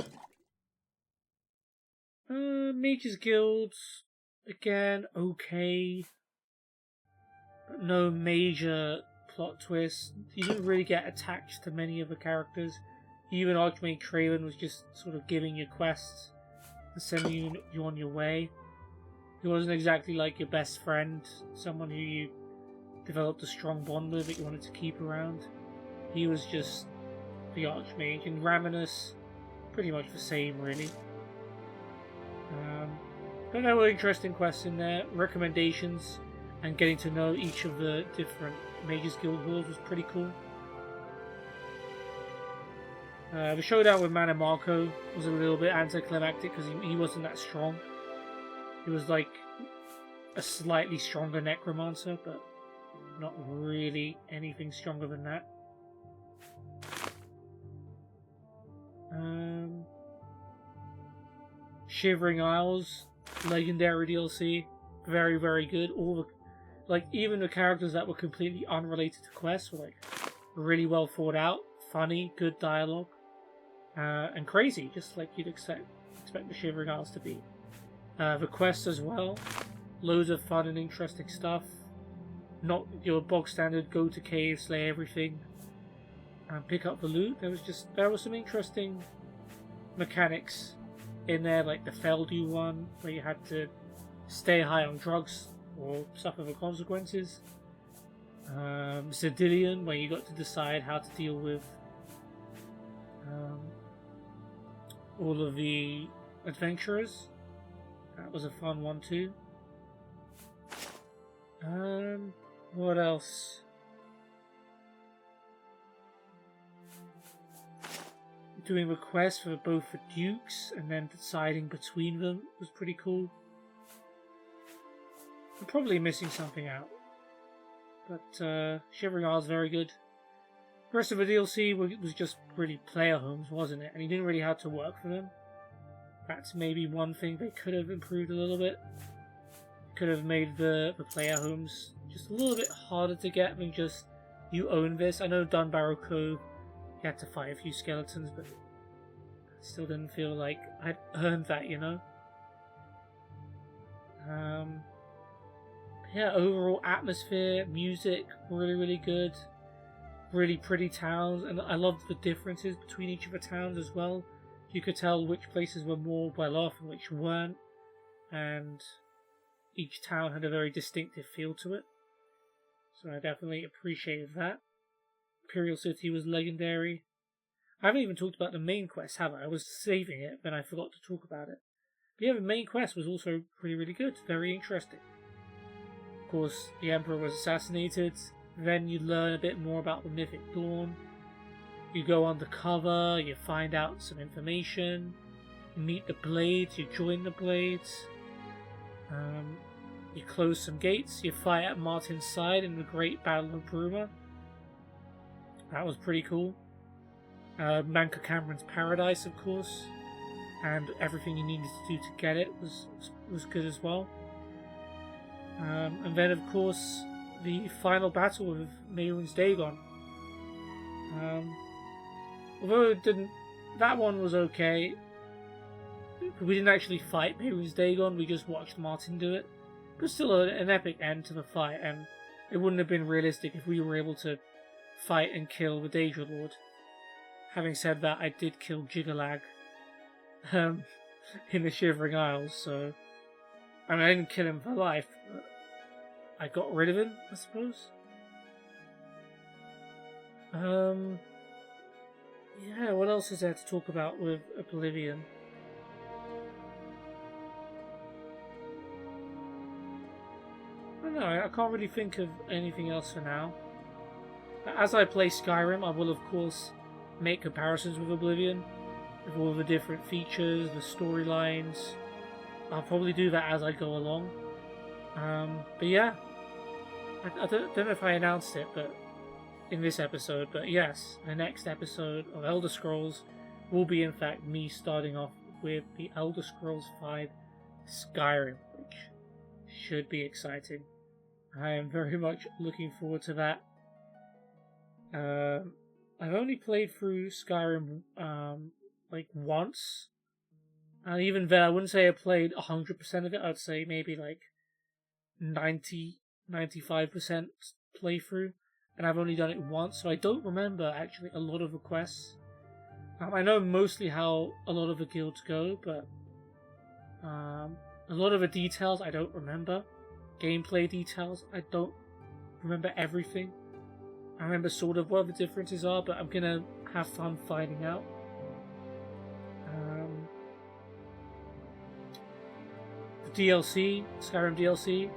Mages Guild, again, okay, but no major plot twists. You didn't really get attached to many of the characters. Even Archmage Kraven was just sort of giving you quests and sending you on your way. He wasn't exactly like your best friend, someone who you developed a strong bond with that you wanted to keep around. He was just the Archmage, and Raminus, pretty much the same, really. But there were interesting quests in there, recommendations, and getting to know each of the different Mages Guild rules was pretty cool. The showdown with Mana Marco was a little bit anticlimactic because he wasn't that strong. He was like a slightly stronger Necromancer, but not really anything stronger than that. Shivering Isles, legendary DLC, very, very good. Even the characters that were completely unrelated to quests were like really well thought out, funny, good dialogue, and crazy, just like you'd expect the Shivering Isles to be. The quests as well, loads of fun and interesting stuff. Not your bog standard go to cave, slay everything, and pick up the loot. There was some interesting mechanics in there, like the Feldu one, where you had to stay high on drugs or suffer the consequences. Zedillion, where you got to decide how to deal with all of the adventurers. That was a fun one too. What else? Doing requests for both the dukes and then deciding between them was pretty cool. I'm probably missing something out, but Shivering Isles very good. The rest of the DLC was just really player homes, wasn't it? And you didn't really have to work for them. That's maybe one thing they could have improved a little bit. Could have made the player homes just a little bit harder to get than just you own this. I know Dunbarrow Cove, you had to fight a few skeletons, but I still didn't feel like I'd earned that, you know? Yeah, overall atmosphere, music, really, really good. Really pretty towns, and I loved the differences between each of the towns as well. You could tell which places were more well off and which weren't, and each town had a very distinctive feel to it. So I definitely appreciated that. Imperial City was legendary. I haven't even talked about the main quest, have I? I was saving it, then I forgot to talk about it. But yeah, the main quest was also really, really good. Very interesting. Of course, the Emperor was assassinated. Then you learn a bit more about the Mythic Dawn. You go undercover, you find out some information. You meet the Blades, you join the Blades. You close some gates, you fight at Martin's side in the Great Battle of Bruma. That was pretty cool. Manka Cameron's Paradise, of course, and everything you needed to do to get it was good as well. And then, of course, the final battle with Mehrunes Dagon. Although that one was okay. We didn't actually fight Mehrunes Dagon, we just watched Martin do it. But still an epic end to the fight, and it wouldn't have been realistic if we were able to fight and kill the Daedra Lord. Having said that, I did kill Gigalag in the Shivering Isles, so I mean, I didn't kill him for life, but I got rid of him, I suppose. Yeah, what else is there to talk about with Oblivion? I don't know, I can't really think of anything else for now. As I play Skyrim, I will of course make comparisons with Oblivion, with all the different features, the storylines. I'll probably do that as I go along. But yeah, I don't know if I announced it, but in this episode, but yes, the next episode of Elder Scrolls will be in fact me starting off with the Elder Scrolls V Skyrim, which should be exciting. I am very much looking forward to that. I've only played through Skyrim like once, and even then I wouldn't say I played 100% of it. I'd say maybe like 90-95% playthrough, and I've only done it once, so I don't remember actually a lot of the quests. I know mostly how a lot of the guilds go, but a lot of the details I don't remember. Gameplay details, I don't remember everything. I remember sort of what the differences are, but I'm gonna have fun finding out. The DLC, Skyrim DLC.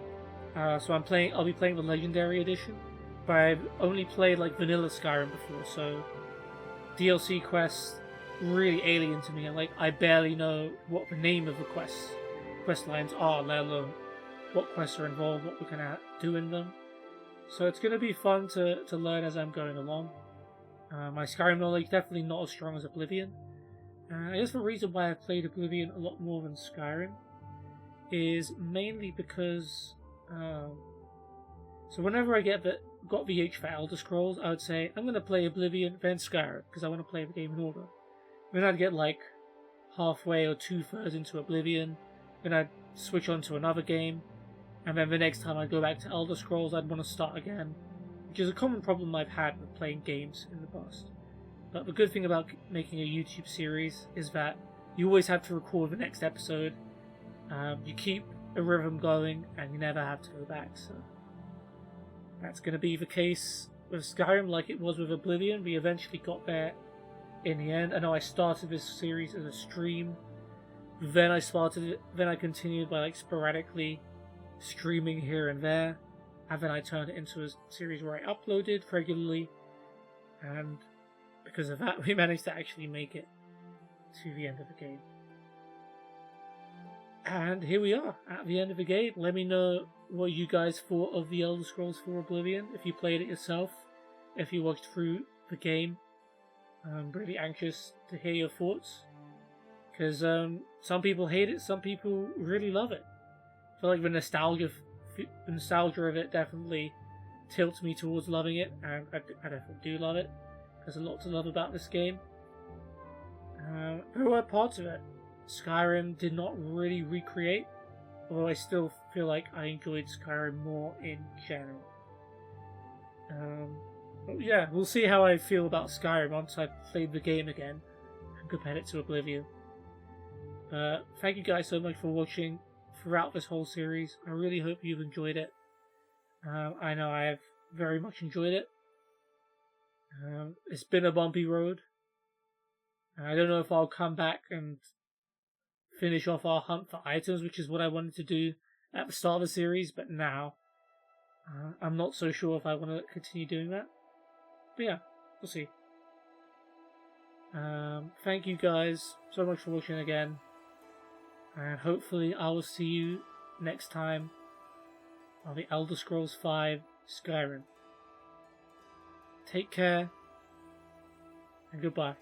So I'll be playing the Legendary Edition, but I've only played like vanilla Skyrim before, so DLC quests really alien to me. And I barely know what the name of the quest lines are, let alone what quests are involved, what we're gonna do in them. So it's gonna be fun to learn as I'm going along. My Skyrim knowledge definitely not as strong as Oblivion. I guess the reason why I've played Oblivion a lot more than Skyrim is mainly because so whenever I got the itch for Elder Scrolls, I would say I'm gonna play Oblivion then Skyrim because I want to play the game in order. Then I'd get like halfway or 2/3 into Oblivion, then I'd switch on to another game, and then the next time I go back to Elder Scrolls, I'd want to start again, which is a common problem I've had with playing games in the past. But the good thing about making a YouTube series is that you always have to record the next episode. You keep a rhythm going, and you never have to go back. So that's going to be the case with Skyrim, like it was with Oblivion. We eventually got there in the end. I know I started this series as a stream, then I continued by sporadically streaming here and there, and then I turned it into a series where I uploaded regularly, and because of that we managed to actually make it to the end of the game. And here we are at the end of the game. Let me know what you guys thought of the Elder Scrolls IV Oblivion, if you played it yourself, if you watched through the game. I'm really anxious to hear your thoughts, because some people hate it, some people really love it. I feel like the nostalgia of it definitely tilts me towards loving it, and I definitely do love it. There's a lot to love about this game. There were parts of it Skyrim did not really recreate, although I still feel like I enjoyed Skyrim more in general. But yeah, we'll see how I feel about Skyrim once I've played the game again and compared it to Oblivion. Thank you guys so much for watching throughout this whole series. I really hope you've enjoyed it. I know I have very much enjoyed it. It's been a bumpy road. I don't know if I'll come back and finish off our hunt for items, which is what I wanted to do at the start of the series, but now I'm not so sure if I want to continue doing that. But yeah, we'll see. Thank you guys so much for watching again, and hopefully I will see you next time on the Elder Scrolls V Skyrim. Take care, and goodbye.